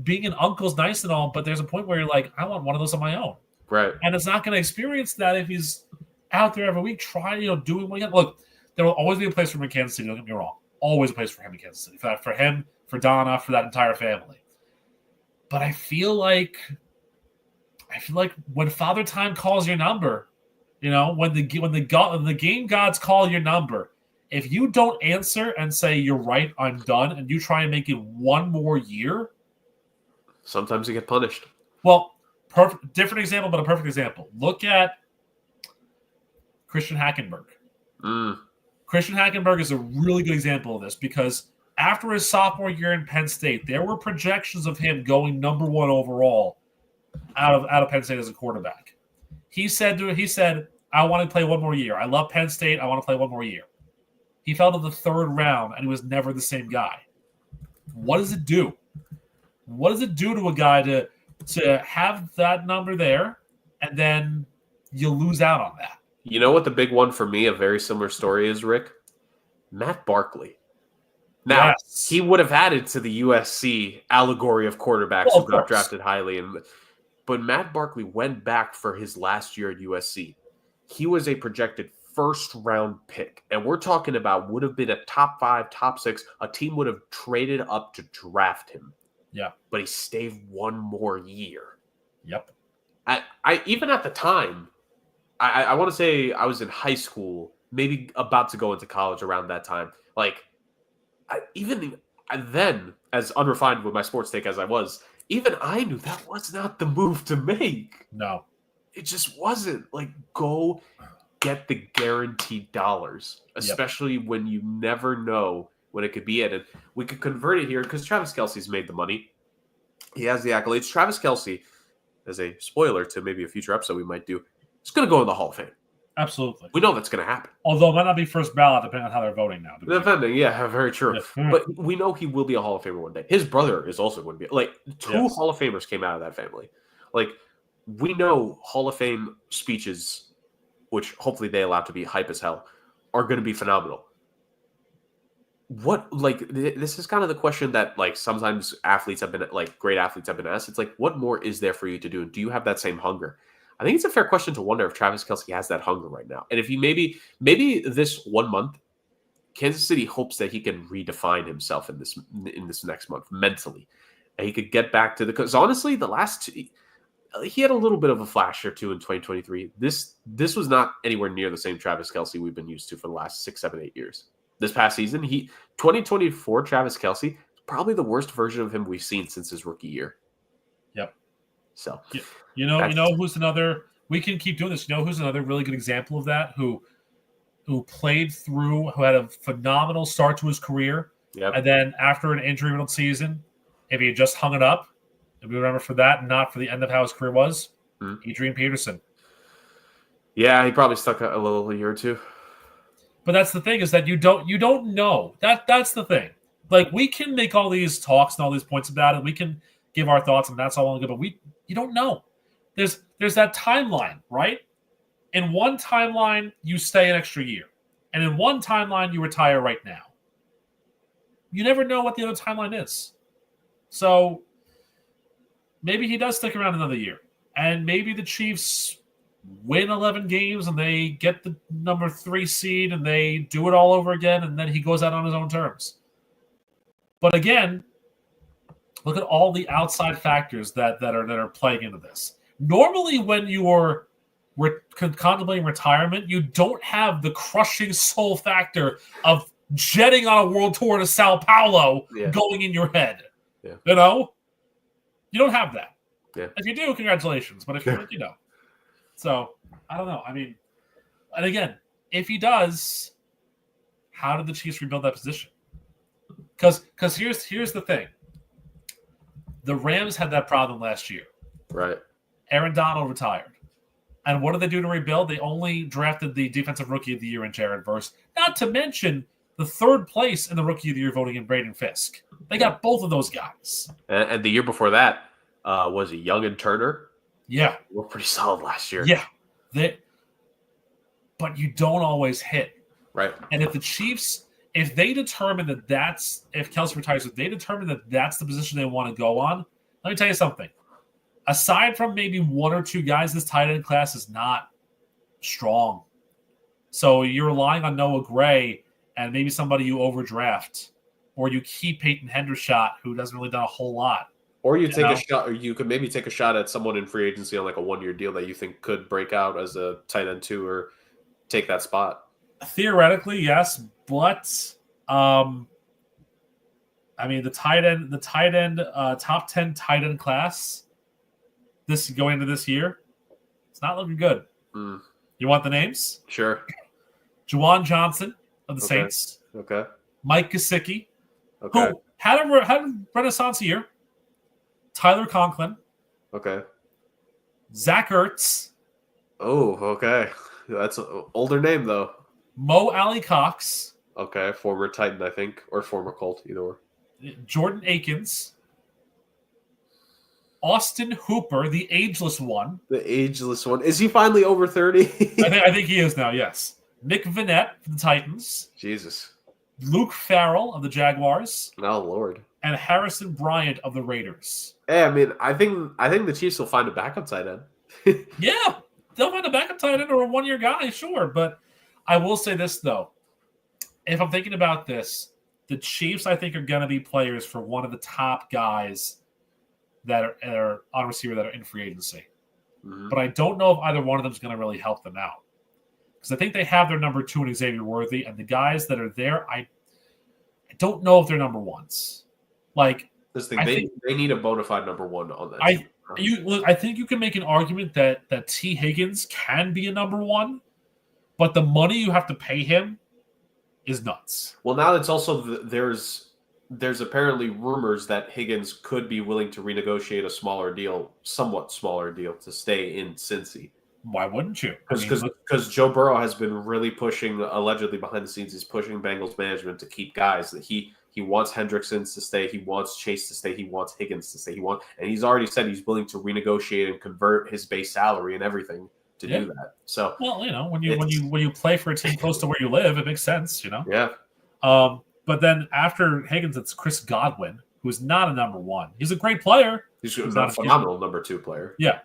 being an uncle's nice and all, but there's a point where you're like, I want one of those on my own. Right. And it's not going to experience that if he's out there every week trying, doing what he can. Look, there will always be a place for him in Kansas City. Don't get me wrong. Always a place for him in Kansas City. For him, for Donna, for that entire family. But I feel like when Father Time calls your number, when the game gods call your number, if you don't answer and say you're right, I'm done, and you try and make it one more year, sometimes you get punished. Well, different example, but a perfect example. Look at Christian Hackenberg. Christian Hackenberg is a really good example of this because after his sophomore year in Penn State, there were projections of him going number 1 overall out of Penn State as a quarterback. He said, I want to play one more year. I love Penn State. I want to play one more year. He fell to the 3rd round, and he was never the same guy. What does it do? What does it do to a guy to have that number there, and then you lose out on that? You know what the big one for me, a very similar story is, Rick? Matt Barkley. Now, yes. He would have added to the USC allegory of quarterbacks who got drafted highly. But Matt Barkley went back for his last year at USC. He was a projected first-round pick. And we're talking about would have been a top 5, top 6. A team would have traded up to draft him. Yeah. But he stayed one more year. Yep. I even at the time, I want to say I was in high school, maybe about to go into college around that time. Even then, as unrefined with my sports take as I was, even I knew that was not the move to make. No. It just wasn't. Go get the guaranteed dollars, especially when you never know when it could be at. And we could convert it here because Travis Kelce's made the money. He has the accolades. Travis Kelce, as a spoiler to maybe a future episode we might do, is going to go in the Hall of Fame. Absolutely. We know that's going to happen. Although it might not be first ballot, depending on how they're voting now. Depending, yeah, very true. Yeah. But we know he will be a Hall of Famer one day. His brother is also going to be. Two Hall of Famers came out of that family. We know Hall of Fame speeches, which hopefully they allow to be hype as hell, are going to be phenomenal. This is kind of the question that, sometimes athletes have been, great athletes have been asked. It's what more is there for you to do? Do you have that same hunger? I think it's a fair question to wonder if Travis Kelce has that hunger right now. And if he maybe this 1 month, Kansas City hopes that he can redefine himself in this next month mentally. And he could get back to because honestly, the last two, he had a little bit of a flash or two in 2023. This was not anywhere near the same Travis Kelce we've been used to for the last 6, 7, 8 years. This past season, 2024 Travis Kelce, probably the worst version of him we've seen since his rookie year. Yep. So, you know who's another? We can keep doing this. You know who's another really good example of that? Who played through, who had a phenomenal start to his career, and then after an injury-riddled season, if he had just hung it up, if we remember for that, and not for the end of how his career was, Adrian Peterson. Yeah, he probably stuck a year or two. But that's the thing is that you don't know. That's the thing. We can make all these talks and all these points about it. We can give our thoughts, and that's all good. But you don't know. There's that timeline, right? In one timeline, you stay an extra year. And in one timeline, you retire right now. You never know what the other timeline is. So maybe he does stick around another year. And maybe the Chiefs win 11 games and they get the number 3 seed and they do it all over again, and then he goes out on his own terms. But again, look at all the outside factors that are playing into this. Normally, when you are contemplating retirement, you don't have the crushing soul factor of jetting on a world tour to Sao Paulo going in your head. Yeah. You don't have that. Yeah. If you do, congratulations. But if you don't. So, I don't know. I mean, and again, if he does, how did the Chiefs rebuild that position? Because here's the thing. The Rams had that problem last year. Right. Aaron Donald retired. And what did they do to rebuild? They only drafted the Defensive Rookie of the Year in Jared Verse, not to mention the 3rd place in the Rookie of the Year voting in Braden Fisk. They got both of those guys. And the year before that was Young and Turner. Yeah. They were pretty solid last year. Yeah. But you don't always hit. Right. And if the Chiefs, if they determine if Kelce retires, if they determine that that's the position they want to go on, let me tell you something. Aside from maybe 1 or 2 guys, this tight end class is not strong. So you're relying on Noah Gray and maybe somebody you overdraft, or you keep Peyton Hendershot, who doesn't really done a whole lot. Or you take a shot, or you could maybe take a shot at someone in free agency on like a 1-year deal that you think could break out as a tight end too, or take that spot. Theoretically, yes, but the tight end, top 10 tight end class going into this year, it's not looking good. You want the names? Sure. Juwan Johnson of the Saints. Okay. Mike Gesicki, who had a renaissance year. Tyler Conklin. Okay. Zach Ertz. Oh, okay. That's an older name, though. Mo Alley Cox. Okay, former Titan, I think, or former Colt, either or. Jordan Akins. Austin Hooper, the ageless one. The ageless one. Is he finally over 30? I think he is now, yes. Nick Vannett for the Titans. Jesus. Luke Farrell of the Jaguars. Oh, Lord. And Harrison Bryant of the Raiders. Hey, I mean, I think the Chiefs will find a backup tight end. Yeah, they'll find a backup tight end or a 1-year guy, sure. But I will say this, though. If I'm thinking about this, the Chiefs, I think, are going to be players for one of the top guys that are on receiver that are in free agency. Mm-hmm. But I don't know if either one of them is going to really help them out. Because I think they have their number 2 in Xavier Worthy, and the guys that are there, I don't know if they're number ones. Like, this thing, they need a bona fide number 1 on that. I think you can make an argument that T. Higgins can be a number 1, but the money you have to pay him is nuts. Well, now it's also there's apparently rumors that Higgins could be willing to renegotiate a somewhat smaller deal to stay in Cincy. Why wouldn't you? Because Joe Burrow has been really pushing, allegedly behind the scenes, he's pushing Bengals management to keep guys. That he wants Hendrickson to stay, he wants Chase to stay, he wants Higgins to stay, and he's already said he's willing to renegotiate and convert his base salary and everything to do that. So, well, when you play for a team close to where you live, it makes sense, Yeah. But then after Higgins, it's Chris Godwin, who's not a number 1. He's a great player. He's not a phenomenal number 2 player. Yeah.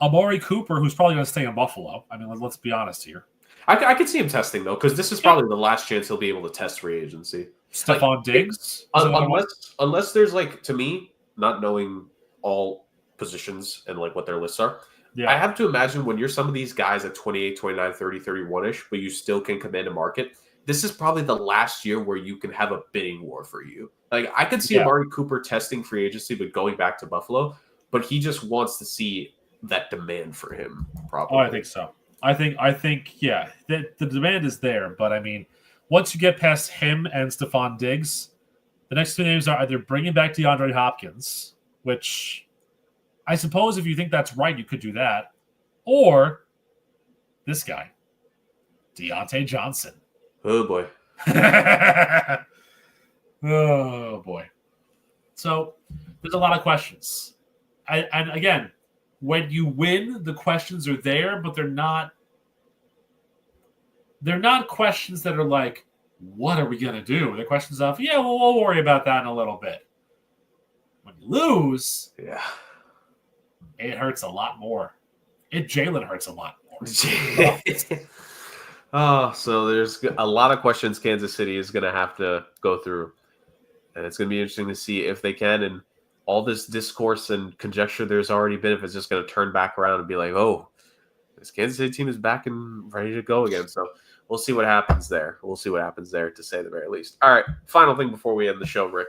Amari Cooper, who's probably going to stay in Buffalo. I mean, let's be honest here. I could see him testing, though, because this is probably the last chance he'll be able to test free agency. Stephon Diggs? Unless there's, to me, not knowing all positions and, what their lists are, I have to imagine when you're some of these guys at 28, 29, 30, 31-ish, but you still can command a market, this is probably the last year where you can have a bidding war for you. I could see Amari Cooper testing free agency, but going back to Buffalo, but he just wants to see that demand for him, probably. Oh, I think so. I think, the demand is there, but I mean, once you get past him and Stephon Diggs, the next 2 names are either bringing back DeAndre Hopkins, which I suppose if you think that's right, you could do that, or this guy, Deontay Johnson. Oh, boy. Oh, boy. So there's a lot of questions. And again, when you win, the questions are there, but they're not questions that are like, what are we going to do? They're questions of, we'll worry about that in a little bit. When you lose, it hurts a lot more. Jalen hurts a lot more. Oh, so there's a lot of questions Kansas City is going to have to go through. And it's going to be interesting to see if they can. And all this discourse and conjecture there's already been, if it's just going to turn back around and be like, oh, this Kansas City team is back and ready to go again. So we'll see what happens there. We'll see what happens there, to say the very least. All right, final thing before we end the show, Rick.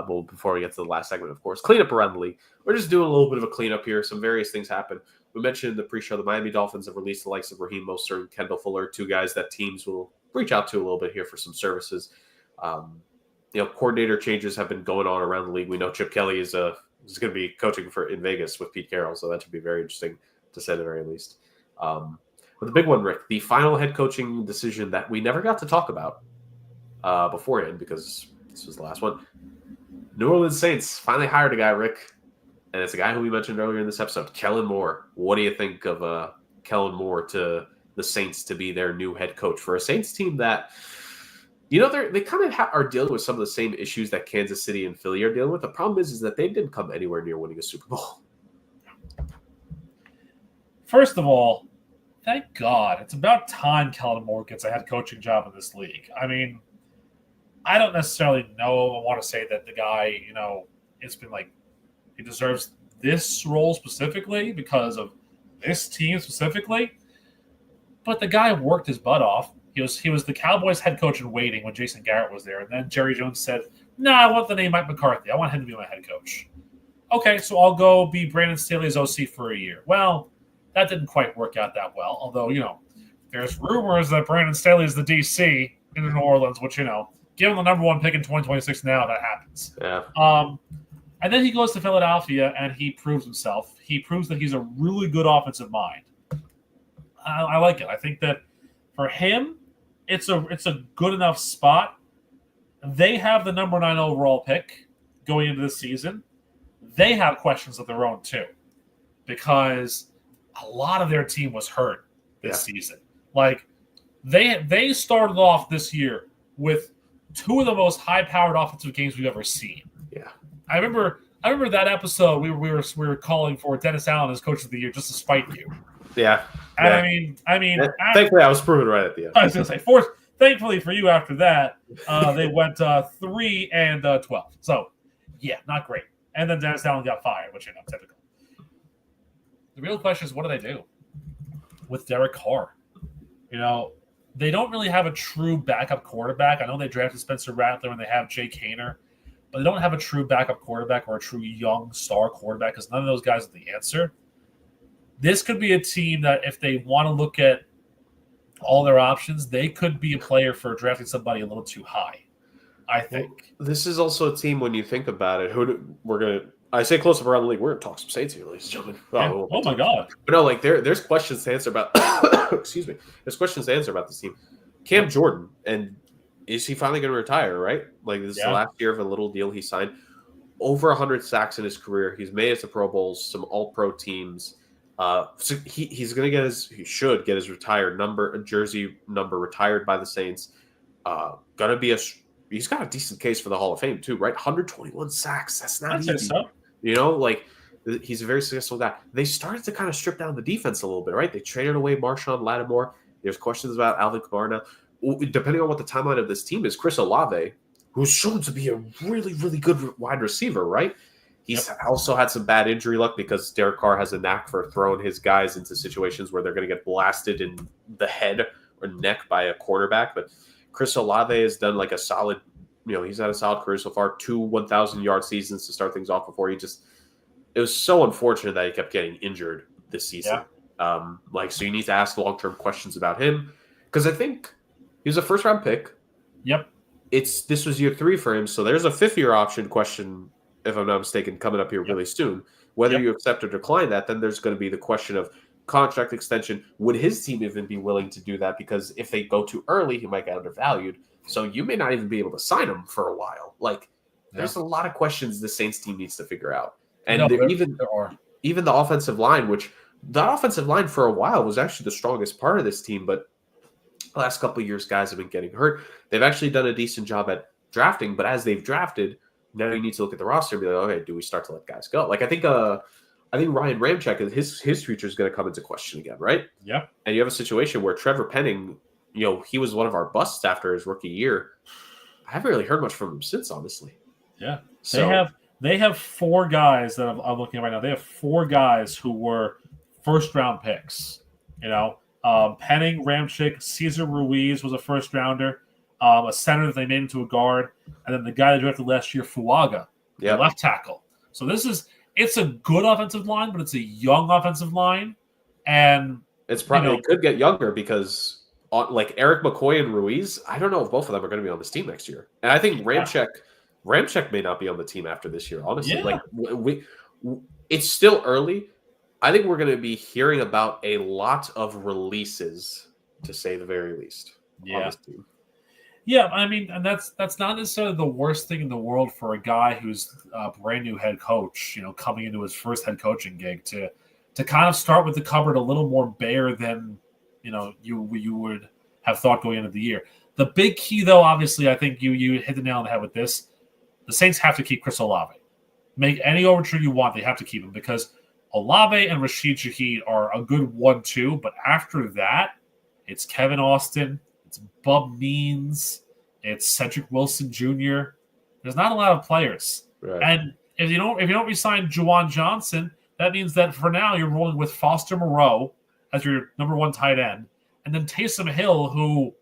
Before we get to the last segment, of course, cleanup around the league. We're just doing a little bit of a cleanup here. Some various things happen. We mentioned in the pre-show the Miami Dolphins have released the likes of Raheem Mostert and Kendall Fuller, 2 guys that teams will reach out to a little bit here for some services. Coordinator changes have been going on around the league. We know Chip Kelly is going to be coaching in Vegas with Pete Carroll, so that should be very interesting, to say the very least. But the big one, Rick, the final head coaching decision that we never got to talk about beforehand, because this was the last one. New Orleans Saints finally hired a guy, Rick, and it's a guy who we mentioned earlier in this episode, Kellen Moore. What do you think of Kellen Moore to the Saints to be their new head coach for a Saints team that, they kind of are dealing with some of the same issues that Kansas City and Philly are dealing with? The problem is that they didn't come anywhere near winning a Super Bowl. First of all, thank God. It's about time Kellen Moore gets a head coaching job in this league. I mean, I don't necessarily know. I want to say that the guy, it's been like he deserves this role specifically because of this team specifically. But the guy worked his butt off. He was the Cowboys head coach in waiting when Jason Garrett was there. And then Jerry Jones said, "No, I want the name Mike McCarthy. I want him to be my head coach." Okay, so I'll go be Brandon Staley's OC for a year. Well, that didn't quite work out that well. Although, there's rumors that Brandon Staley is the DC in New Orleans, which, given the number 1 pick in 2026 now, that happens. Yeah. And then he goes to Philadelphia and he proves himself. He proves that he's a really good offensive mind. I like it. I think that for him, it's a good enough spot. They have the number 9 overall pick going into this season. They have questions of their own too, because a lot of their team was hurt this season. Like they started off this year with 2 of the most high-powered offensive games we've ever seen. Yeah, I remember that episode. We were calling for Dennis Allen as coach of the year just to spite you. Yeah. And I mean, thankfully, I was proven right at the end. I was going to say, thankfully for you, after that, they went 3-12. So, yeah, not great. And then Dennis Allen got fired, which typical. The real question is, what do they do with Derek Carr? They don't really have a true backup quarterback. I know they drafted Spencer Rattler and they have Jake Haener, but they don't have a true backup quarterback or a true young star quarterback because none of those guys are the answer. This could be a team that if they want to look at all their options, they could be a player for drafting somebody a little too high, I think. Well, this is also a team, when you think about it, I say close up around the league, we're going to talk some Saints here, ladies and gentlemen. Oh my God. But no, there's questions to answer about excuse me. There's questions to answer about this team. Cam Jordan, and is he finally going to retire, right? Like, this is the last year of a little deal he signed. Over 100 sacks in his career. He's made it to Pro Bowls, some all-pro teams. So he's going to he should get his jersey number retired by the Saints. He's got a decent case for the Hall of Fame too, right? 121 sacks. That's not easy. So. He's a very successful guy. They started to kind of strip down the defense a little bit, right? They traded away Marshawn Lattimore. There's questions about Alvin Kamara now. Depending on what the timeline of this team is, Chris Olave, who's shown to be a really, really good wide receiver, right? He's also had some bad injury luck because Derek Carr has a knack for throwing his guys into situations where they're going to get blasted in the head or neck by a quarterback. But Chris Olave has done like a solid, he's had a solid career so far, 2 1,000-yard seasons to start things off before it was so unfortunate that he kept getting injured this season. Yeah. So you need to ask long-term questions about him because I think he was a first-round pick. Yep. This was year 3 for him, so there's a 5th-year option question, if I'm not mistaken, coming up here really soon. Whether you accept or decline that, then there's going to be the question of contract extension. Would his team even be willing to do that? Because if they go too early, he might get undervalued. So you may not even be able to sign him for a while. There's a lot of questions the Saints team needs to figure out. And even the offensive line, which that offensive line for a while was actually the strongest part of this team, but the last couple of years, guys have been getting hurt. They've actually done a decent job at drafting, but as they've drafted, now you need to look at the roster and be like, okay, do we start to let guys go? I think Ryan Ramczyk, his future is going to come into question again, right? Yeah. And you have a situation where Trevor Penning, he was one of our busts after his rookie year. I haven't really heard much from him since, honestly. Yeah. So they have 4 guys that I'm looking at right now. They have 4 guys who were first-round picks. Penning, Ramczyk, Cesar Ruiz was a first-rounder. A center that they made into a guard, and then the guy they drafted last year, Fuaga, the left tackle. So it's a good offensive line, but it's a young offensive line, and it's probably it could get younger because Eric McCoy and Ruiz, I don't know if both of them are going to be on this team next year, and I think Ramczyk may not be on the team after this year. Honestly, it's still early. I think we're going to be hearing about a lot of releases, to say the very least, on this team. Yeah, I mean, and that's not necessarily the worst thing in the world for a guy who's a brand new head coach, coming into his first head coaching gig to kind of start with the cupboard a little more bare than, you would have thought going into the year. The big key, though, obviously, I think you hit the nail on the head with this. The Saints have to keep Chris Olave. Make any overture you want, they have to keep him because Olave and Rashid Shaheed are a good 1-2, but after that, it's Kevin Austin, it's Bub Means, it's Cedric Wilson Jr. There's not a lot of players, Right. and if you don't resign Juwan Johnson, that means that for now you're rolling with Foster Moreau as your number 1 tight end, and then Taysom Hill, who,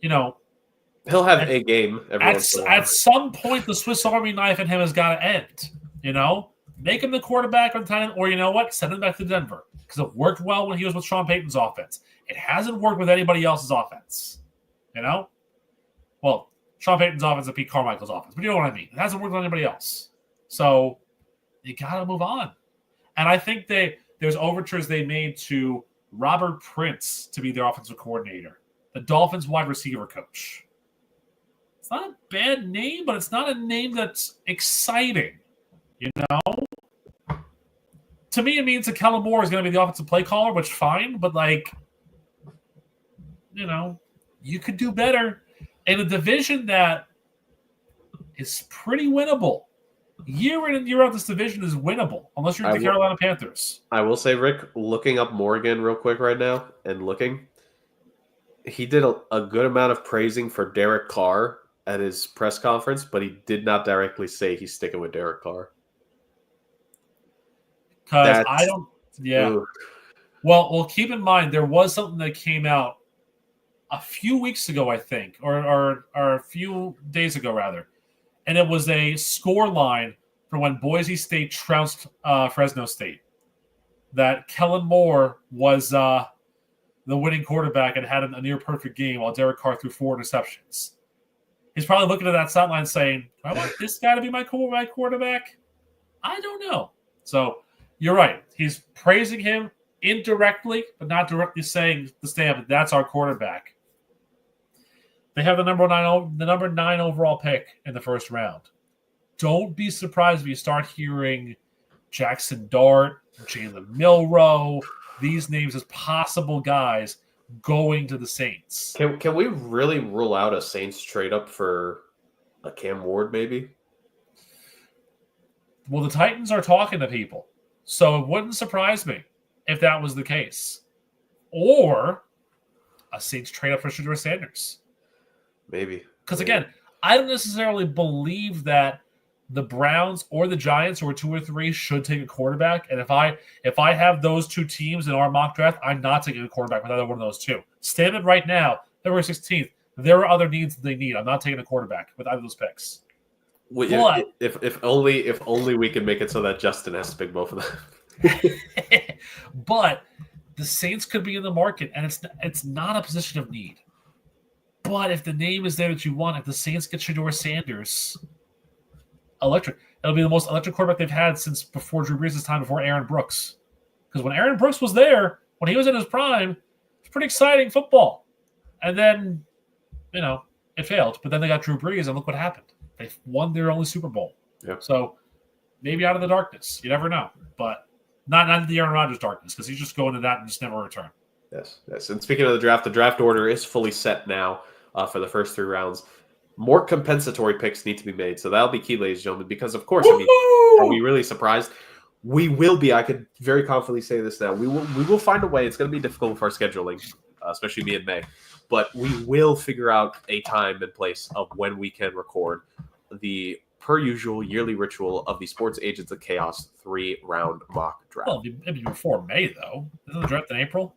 he'll have a game every once in a while. At some point, the Swiss Army knife in him has got to end. Make him the quarterback on tight end, or you know what? Send him back to Denver because it worked well when he was with Sean Payton's offense. It hasn't worked with anybody else's offense. Well, Sean Payton's offense and Pete Carmichael's offense, but you know what I mean. It hasn't worked with anybody else, so you got to move on. And I think there's overtures they made to Robert Prince to be their offensive coordinator, the Dolphins wide receiver coach. It's not a bad name, but it's not a name that's exciting. To me, it means that Kellen Moore is going to be the offensive play caller, which fine, but you could do better in a division that is pretty winnable. Year in and year out, this division is winnable, unless you're the Carolina Panthers. I will say, Rick, looking up Morgan real quick right now and looking, he did a good amount of praising for Derek Carr at his press conference, but he did not directly say he's sticking with Derek Carr. Because I don't, yeah. Ooh. Well, keep in mind there was something that came out a few weeks ago, I think, or a few days ago rather, and it was a score line for when Boise State trounced Fresno State. That Kellen Moore was the winning quarterback and had a near perfect game while Derek Carr threw 4 interceptions. He's probably looking at that sideline saying, "Do I want this guy to be my quarterback? I don't know." So you're right. He's praising him indirectly, but not directly saying the staff that's our quarterback. They have the number 9 overall pick in the first round. Don't be surprised if you start hearing Jackson Dart, Jalen Milroe, these names as possible guys going to the Saints. Can we really rule out a Saints trade up for a Cam Ward maybe? Well, the Titans are talking to people, so it wouldn't surprise me if that was the case. Or a Saints trade up for Shedeur Sanders. Maybe. Because again, I don't necessarily believe that the Browns or the Giants, who are 2 or 3, should take a quarterback. And if I have those 2 teams in our mock draft, I'm not taking a quarterback with either one of those 2. Standing right now, February 16th, there are other needs that they need. I'm not taking a quarterback with either of those picks. But, if only we could make it so that Justin has to pick both of them. But the Saints could be in the market, and it's not a position of need. But if the name is there that you want, if the Saints get Shedeur Sanders, electric. It'll be the most electric quarterback they've had since before Drew Brees' time, before Aaron Brooks. Because when Aaron Brooks was there, when he was in his prime, it was pretty exciting football. And then, it failed. But then they got Drew Brees, and look what happened. They won their only Super Bowl. Yep. So maybe out of the darkness. You never know. But not the Aaron Rodgers darkness, because he's just going to that and just never return. Yes. And speaking of the draft order is fully set now for the first 3 rounds. More compensatory picks need to be made. So that'll be key, ladies and gentlemen, because, of course, are we really surprised? We will be. I could very confidently say this now. We will find a way. It's going to be difficult with our scheduling, especially me in May. But we will figure out a time and place of when we can record the per usual yearly ritual of the Sports Agents of Chaos 3-round mock draft. Well, maybe before May, though. Isn't the draft in April?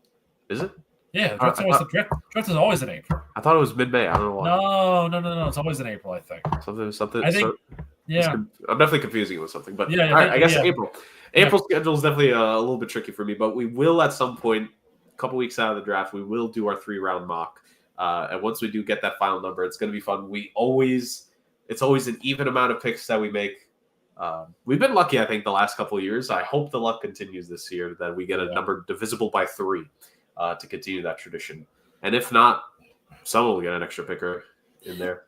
Is it? Yeah, the draft is always in April. I thought it was mid-May. I don't know why. No. It's always in April, I think. Something. I think, yeah. I'm definitely confusing it with something. But yeah, I guess April. April schedule is definitely a little bit tricky for me. But we will, at some point, a couple weeks out of the draft, we will do our 3-round mock. And once we do get that final number, it's going to be fun. It's always an even amount of picks that we make. We've been lucky, I think, the last couple of years. I hope the luck continues this year, that we get a number divisible by 3 to continue that tradition. And if not, someone will get an extra picker in there.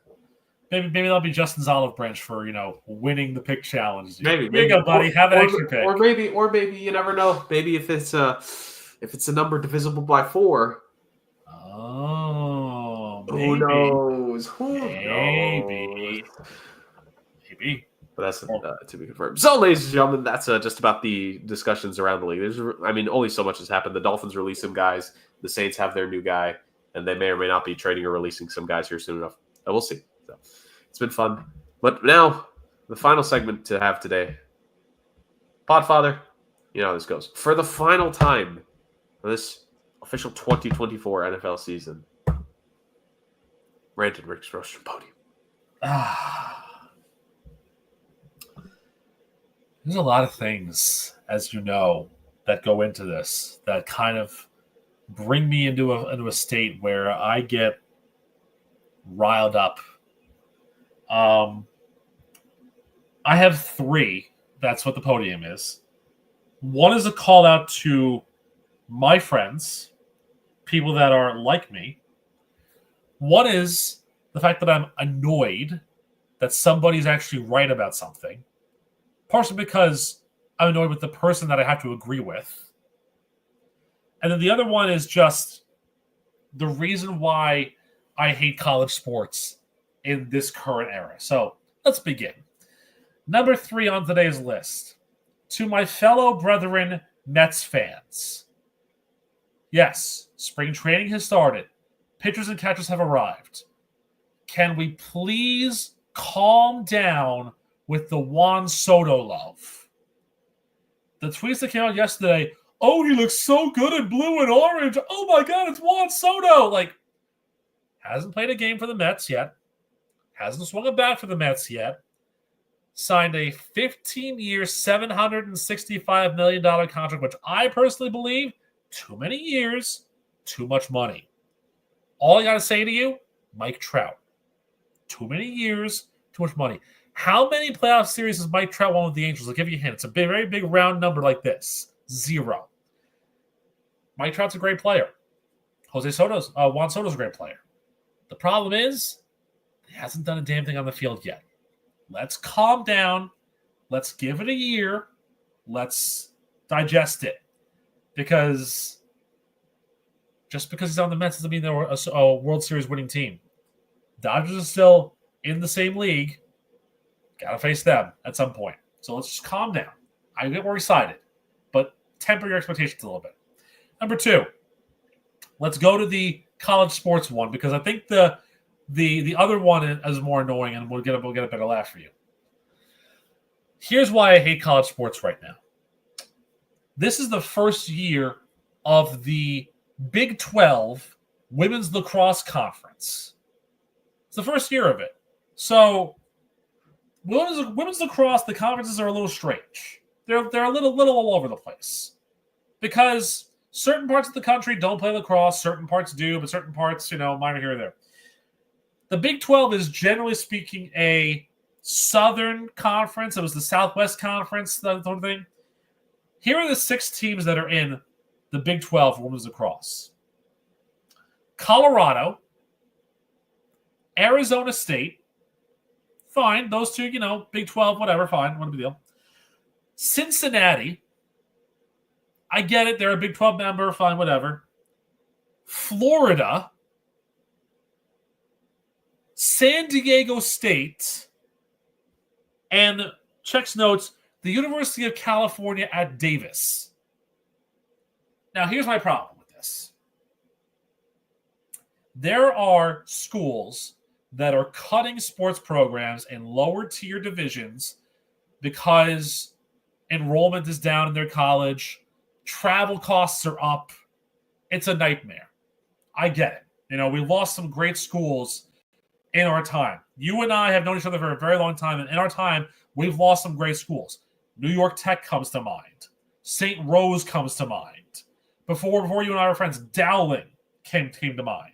Maybe that'll be Justin's olive branch for winning the pick challenge. Maybe here you go, buddy. Have an extra pick. Or maybe you never know. Maybe if it's a number divisible by 4. Oh, maybe. Who knows? Maybe. But that's to be confirmed. So, ladies and gentlemen, that's just about the discussions around the league. Only so much has happened. The Dolphins release some guys. The Saints have their new guy, and they may or may not be trading or releasing some guys here soon enough. We'll see. So, it's been fun. But now, the final segment to have today. Podfather, you know how this goes. For the final time for this official 2024 NFL season, Rant and Rick's Roast Podium. There's a lot of things, as you know, that go into this that kind of bring me into a state where I get riled up. I have three. That's what the podium is. One is a call out to my friends, people that are like me. One is the fact that I'm annoyed that somebody's actually right about something. Partially because I'm annoyed with the person that I have to agree with. And then the other one is just the reason why I hate college sports in this current era. So let's begin. Number 3 on today's list. To my fellow brethren, Mets fans. Yes, spring training has started. Pitchers and catchers have arrived. Can we please calm down with the Juan Soto love? The tweets that came out yesterday, oh, he looks so good in blue and orange. Oh my God, it's Juan Soto. Hasn't played a game for the Mets yet. Hasn't swung a bat for the Mets yet. Signed a 15-year, $765 million contract, which I personally believe, too many years, too much money. All I got to say to you, Mike Trout. Too many years, too much money. How many playoff series has Mike Trout won with the Angels? I'll give you a hint. It's a very big round number like this. 0. Mike Trout's a great player. Juan Soto's a great player. The problem is, he hasn't done a damn thing on the field yet. Let's calm down. Let's give it a year. Let's digest it. Because just because he's on the Mets doesn't mean they're a World Series winning team. Dodgers are still in the same league. Got to face them at some point. So let's just calm down. I get more excited, but temper your expectations a little bit. Number 2, let's go to the college sports one because I think the other one is more annoying, and we'll get a better laugh for you. Here's why I hate college sports right now. This is the first year of the Big 12 Women's Lacrosse Conference. It's the first year of it. So women's lacrosse, the conferences are a little strange. They're a little all over the place because certain parts of the country don't play lacrosse, certain parts do, but certain parts, minor here or there. The Big 12 is generally speaking a Southern Conference. It was the Southwest Conference, that sort of thing. Here are the 6 teams that are in the Big 12 for women's lacrosse. Colorado, Arizona State, fine. Those two, Big 12, whatever, fine. What a big deal. Cincinnati, I get it. They're a Big 12 member, fine, whatever. Florida, San Diego State, and checks notes, the University of California at Davis. Now, here's my problem with this. There are schools that are cutting sports programs in lower tier divisions because enrollment is down in their college, travel costs are up. It's a nightmare. I get it. We've lost some great schools in our time. You and I have known each other for a very long time, and in our time, we've lost some great schools. New York Tech comes to mind. St. Rose comes to mind. Before you and I were friends, Dowling came to mind.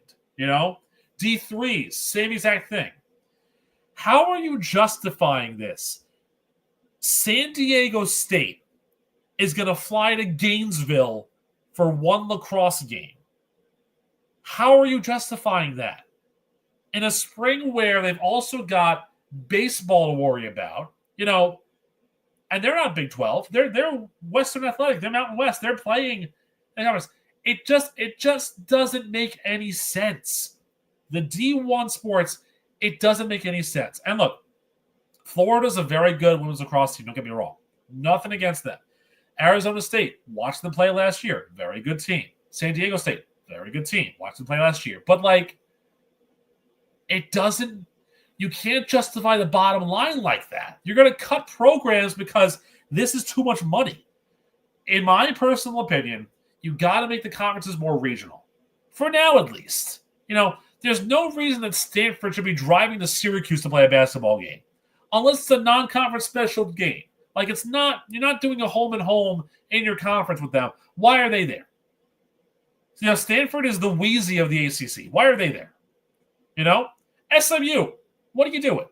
D3s, same exact thing. How are you justifying this? San Diego State is going to fly to Gainesville for one lacrosse game. How are you justifying that? In a spring where they've also got baseball to worry about, and they're not Big 12. They're Western Athletic. They're Mountain West. They're playing. It just doesn't make any sense. The D1 sports, it doesn't make any sense. And look, Florida's a very good women's lacrosse team. Don't get me wrong. Nothing against them. Arizona State, watched them play last year. Very good team. San Diego State, very good team. Watched them play last year. But, like, it doesn't – you can't justify the bottom line like that. You're going to cut programs because this is too much money. In my personal opinion, you got to make the conferences more regional. For now, at least. You know, there's no reason that Stanford should be driving to Syracuse to play a basketball game. Unless it's a non-conference special game. Like, it's not, you're not doing a home and home in your conference with them. Why are they there? You know, Stanford is the Wheezy of the ACC. Why are they there? You know? SMU, what are you doing?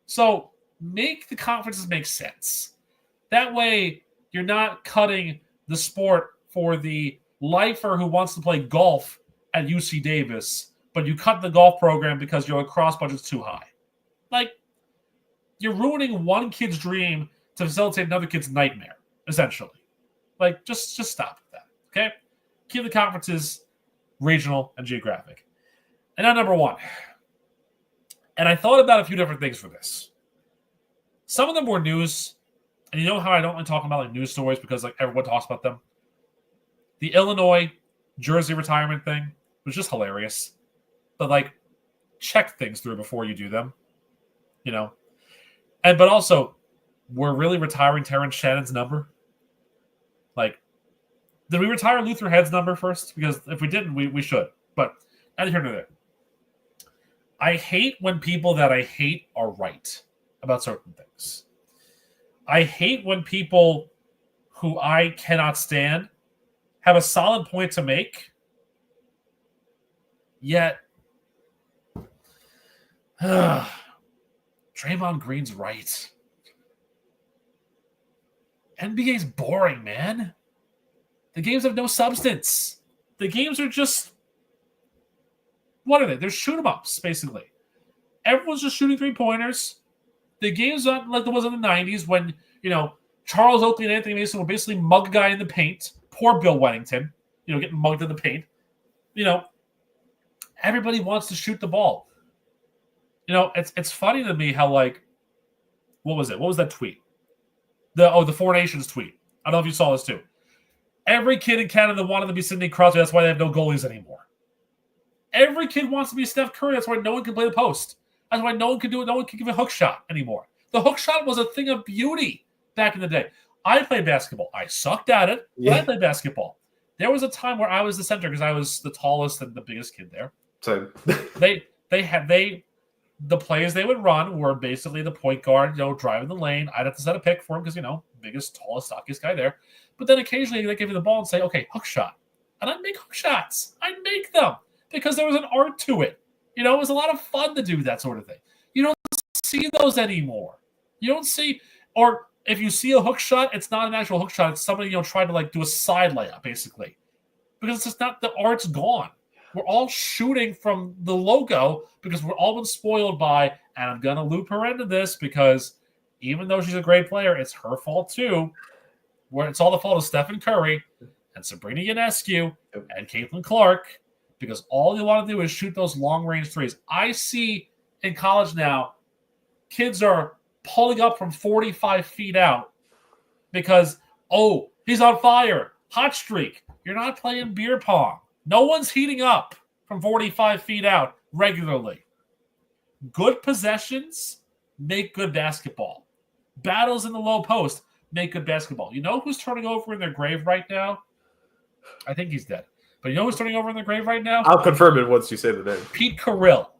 So make the conferences make sense. That way, you're not cutting the sport for the lifer who wants to play golf at UC Davis, but you cut the golf program because your lacrosse budget's too high. Like, you're ruining one kid's dream to facilitate another kid's nightmare, essentially. Like, just stop with that, okay? Keep the conferences regional and geographic. And now number one. And I thought about a few different things for this. Some of them were news, and you know how I don't like talking about like news stories because like everyone talks about them. The Illinois jersey retirement thing was just hilarious. But like, check things through before you do them, you know. But also, we're really retiring Terrence Shannon's number. Like, did we retire Luther Head's number first? Because if we didn't, we should. But neither here nor there. I hate when people that I hate are right about certain things. I hate when people who I cannot stand have a solid point to make, yet Draymond Green's right. NBA's boring, man. The games have no substance. The games are just, what are they? They're shoot-em-ups, basically. Everyone's just shooting three-pointers. The game's not like it was in the 90s when, you know, Charles Oakley and Anthony Mason were basically mug guy in the paint. Poor Bill Wennington, you know, getting mugged in the paint. You know, everybody wants to shoot the ball. You know, it's funny to me how, like, what was it? What was that tweet? The Four Nations tweet. I don't know if you saw this too. Every kid in Canada wanted to be Sidney Crosby. That's why they have no goalies anymore. Every kid wants to be Steph Curry. That's why no one can play the post. That's why no one can do it. No one can give a hook shot anymore. The hook shot was a thing of beauty back in the day. I played basketball. I sucked at it, but I played basketball. There was a time where I was the center because I was the tallest and the biggest kid there. So the plays they would run were basically the point guard, you know, driving the lane. I'd have to set a pick for him because, you know, biggest, tallest, stockiest guy there. But then occasionally they give me the ball and say, okay, hook shot. And I'd make hook shots. I'd make them because there was an art to it. You know, it was a lot of fun to do that sort of thing. You don't see those anymore. You don't see, or if you see a hook shot, it's not an actual hook shot. It's somebody, you know, trying to like do a side layup, basically. Because it's just not, the art's gone. We're all shooting from the logo because we're all been spoiled by, and I'm going to loop her into this because even though she's a great player, it's her fault too. Where it's all the fault of Stephen Curry and Sabrina Ionescu and Caitlin Clark because all they want to do is shoot those long-range threes. I see in college now, kids are pulling up from 45 feet out because, oh, he's on fire, hot streak. You're not playing beer pong. No one's heating up from 45 feet out regularly. Good possessions make good basketball. Battles in the low post make good basketball. You know who's turning over in their grave right now? I think he's dead. But you know who's turning over in their grave right now? I'll confirm it once you say the name. Pete Carrill,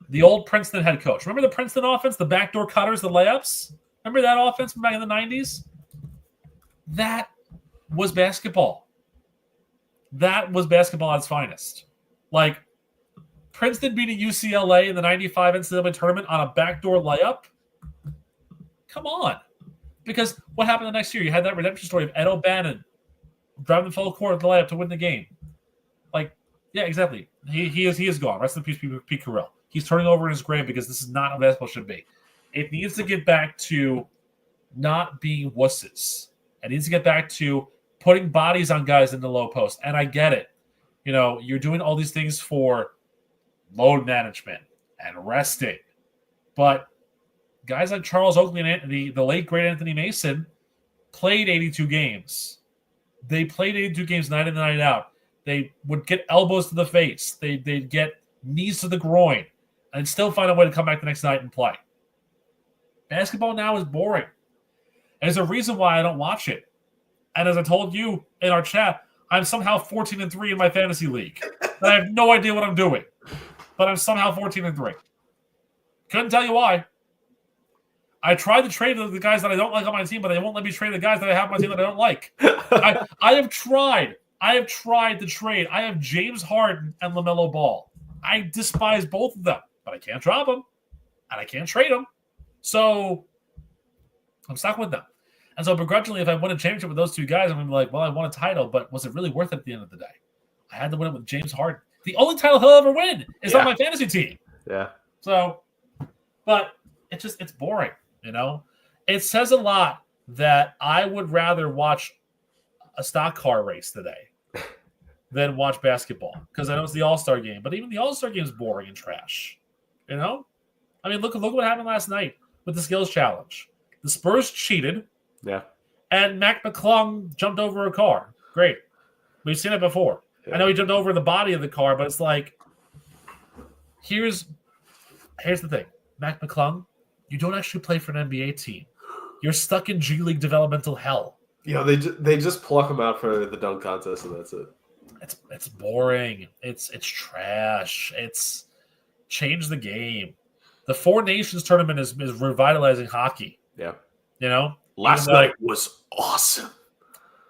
the old Princeton head coach. Remember the Princeton offense, the backdoor cutters, the layups? Remember that offense from back in the 90s? That was basketball. That was basketball at its finest. Like, Princeton beating UCLA in the 95 NCAA tournament on a backdoor layup? Come on. Because what happened the next year? You had that redemption story of Ed O'Bannon driving the full court at the layup to win the game. Like, yeah, exactly. He is gone. Rest in peace, Pete Carrill. He's turning over in his grave because this is not how basketball should be. It needs to get back to not being wusses. It needs to get back to putting bodies on guys in the low post. And I get it. You know, you're doing all these things for load management and resting. But Guys like Charles Oakley and the late great Anthony Mason played 82 games. They played 82 games night in and night out. They would get elbows to the face. They'd get knees to the groin and still find a way to come back the next night and play. Basketball now is boring. And there's a reason why I don't watch it. And as I told you in our chat, I'm somehow 14-3 in my fantasy league. And I have no idea what I'm doing. But I'm somehow 14-3. Couldn't tell you why. I tried to trade the guys that I don't like on my team, but they won't let me trade the guys that I have on my team that I don't like. I have tried. I have tried to trade. I have James Harden and LaMelo Ball. I despise both of them, but I can't drop them, and I can't trade them. So I'm stuck with them. And so begrudgingly, if I win a championship with those two guys, I'm going to be like, well, I won a title, but was it really worth it at the end of the day? I had to win it with James Harden. The only title he'll ever win is on my fantasy team. Yeah. So, but it's boring, you know? It says a lot that I would rather watch a stock car race today than watch basketball because I know it's the All-Star game. But even the All-Star game is boring and trash, you know? I mean, look what happened last night with the skills challenge. The Spurs cheated. Yeah. And Mac McClung jumped over a car. Great. We've seen it before. Yeah. I know he jumped over the body of the car, but it's like, here's the thing. Mac McClung, you don't actually play for an NBA team. You're stuck in G League developmental hell. You know, they just pluck him out for the dunk contest, and that's it. It's boring. It's trash. It's changed the game. The Four Nations tournament is revitalizing hockey. Yeah. You know? Last night was awesome.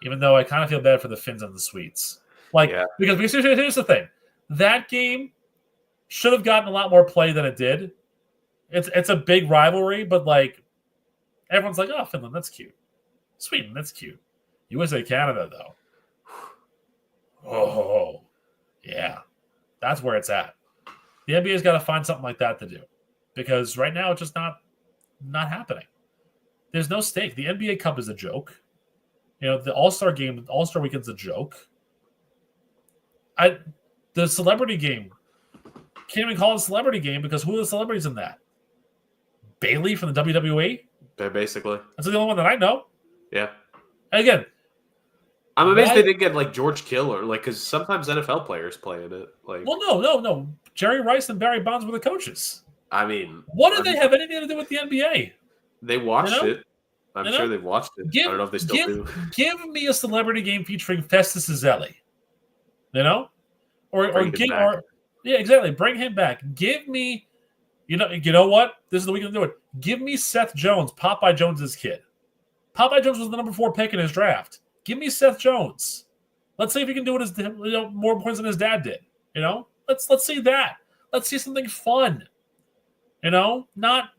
Even though I kind of feel bad for the Finns and the Swedes. Because here's the thing. That game should have gotten a lot more play than it did. It's a big rivalry, but like everyone's like, oh, Finland, that's cute. Sweden, that's cute. USA, Canada, though. Oh, yeah. That's where it's at. The NBA's got to find something like that to do. Because right now it's just not happening. There's no stake. The NBA Cup is a joke. You know, the All-Star game, All-Star Weekend's a joke. The celebrity game, can't even call it a celebrity game because who are the celebrities in that? Bailey from the WWE? They're basically. That's the only one that I know. Yeah. And again, I'm amazed they didn't get like George Kittle or like because sometimes NFL players play in it. Like, well, no. Jerry Rice and Barry Bonds were the coaches. I mean, what did they have anything to do with the NBA? They watched it. I'm sure they've watched it. I don't know if they still do. Give me a celebrity game featuring Festus Ezeli. You know, yeah, exactly. Bring him back. Give me, you know what? This is the weekend to do it. Give me Seth Jones, Popeye Jones's kid. Popeye Jones was the number 4 pick in his draft. Give me Seth Jones. Let's see if he can do it more points than his dad did. You know, let's see that. Let's see something fun. You know, not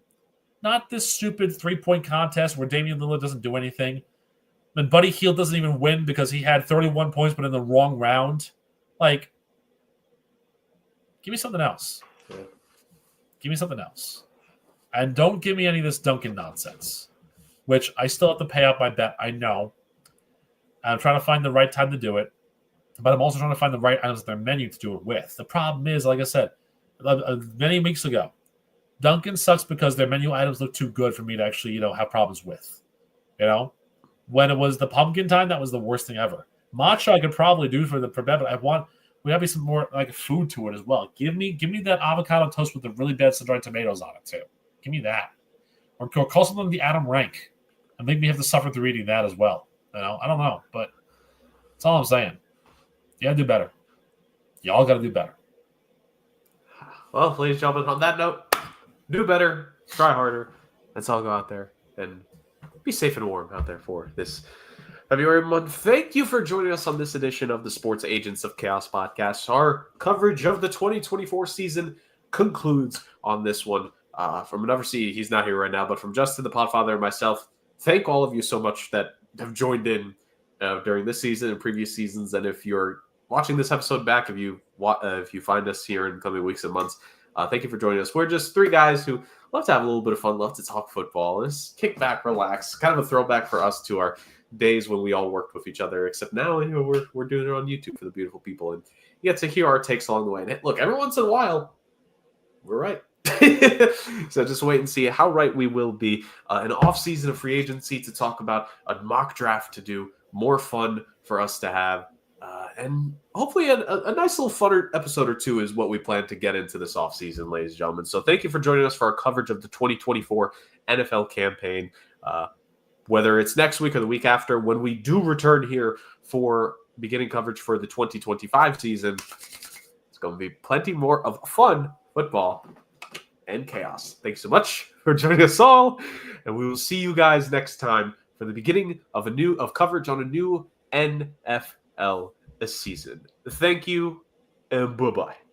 this stupid 3-point contest where Damian Lillard doesn't do anything. And Buddy Hield doesn't even win because he had 31 points but in the wrong round. Like, give me something else. Yeah. Give me something else. And don't give me any of this Duncan nonsense, which I still have to pay out my bet. I know. I'm trying to find the right time to do it, but I'm also trying to find the right items on their menu to do it with. The problem is, like I said, many weeks ago, Duncan sucks because their menu items look too good for me to actually, have problems with. When it was the pumpkin time, that was the worst thing ever. Matcha I could probably do for bet, but we have some more like food to it as well. Give me that avocado toast with the really bad sun-dried tomatoes on it too. Give me that, or call something the Adam Rank, and make me have to suffer through eating that as well. I don't know, but that's all I'm saying. You gotta do better. Y'all gotta do better. Well, ladies and gentlemen, on that note, do better, try harder. Let's all go out there and be safe and warm out there for this February month. Thank you for joining us on this edition of the Sports Agents of Chaos podcast. Our coverage of the 2024 season concludes on this one. From another seat, he's not here right now, but from Justin, the Podfather, and myself, thank all of you so much that have joined in during this season and previous seasons. And if you're watching this episode back, if you find us here in coming weeks and months, thank you for joining us. We're just 3 guys who love to have a little bit of fun, love to talk football, just kick back, relax. Kind of a throwback for us to our days when we all worked with each other, except now we're doing it on YouTube for the beautiful people, and you get to hear our takes along the way. And look, every once in a while, we're right. So just wait and see how right we will be. An off season of free agency to talk about, a mock draft to do, more fun for us to have. And hopefully a nice little funner episode or two is what we plan to get into this offseason, ladies and gentlemen. So thank you for joining us for our coverage of the 2024 NFL campaign. Whether it's next week or the week after, when we do return here for beginning coverage for the 2025 season, it's going to be plenty more of fun football and chaos. Thanks so much for joining us all, and we will see you guys next time for the beginning of coverage on a new NFL season. Thank you, and bye-bye.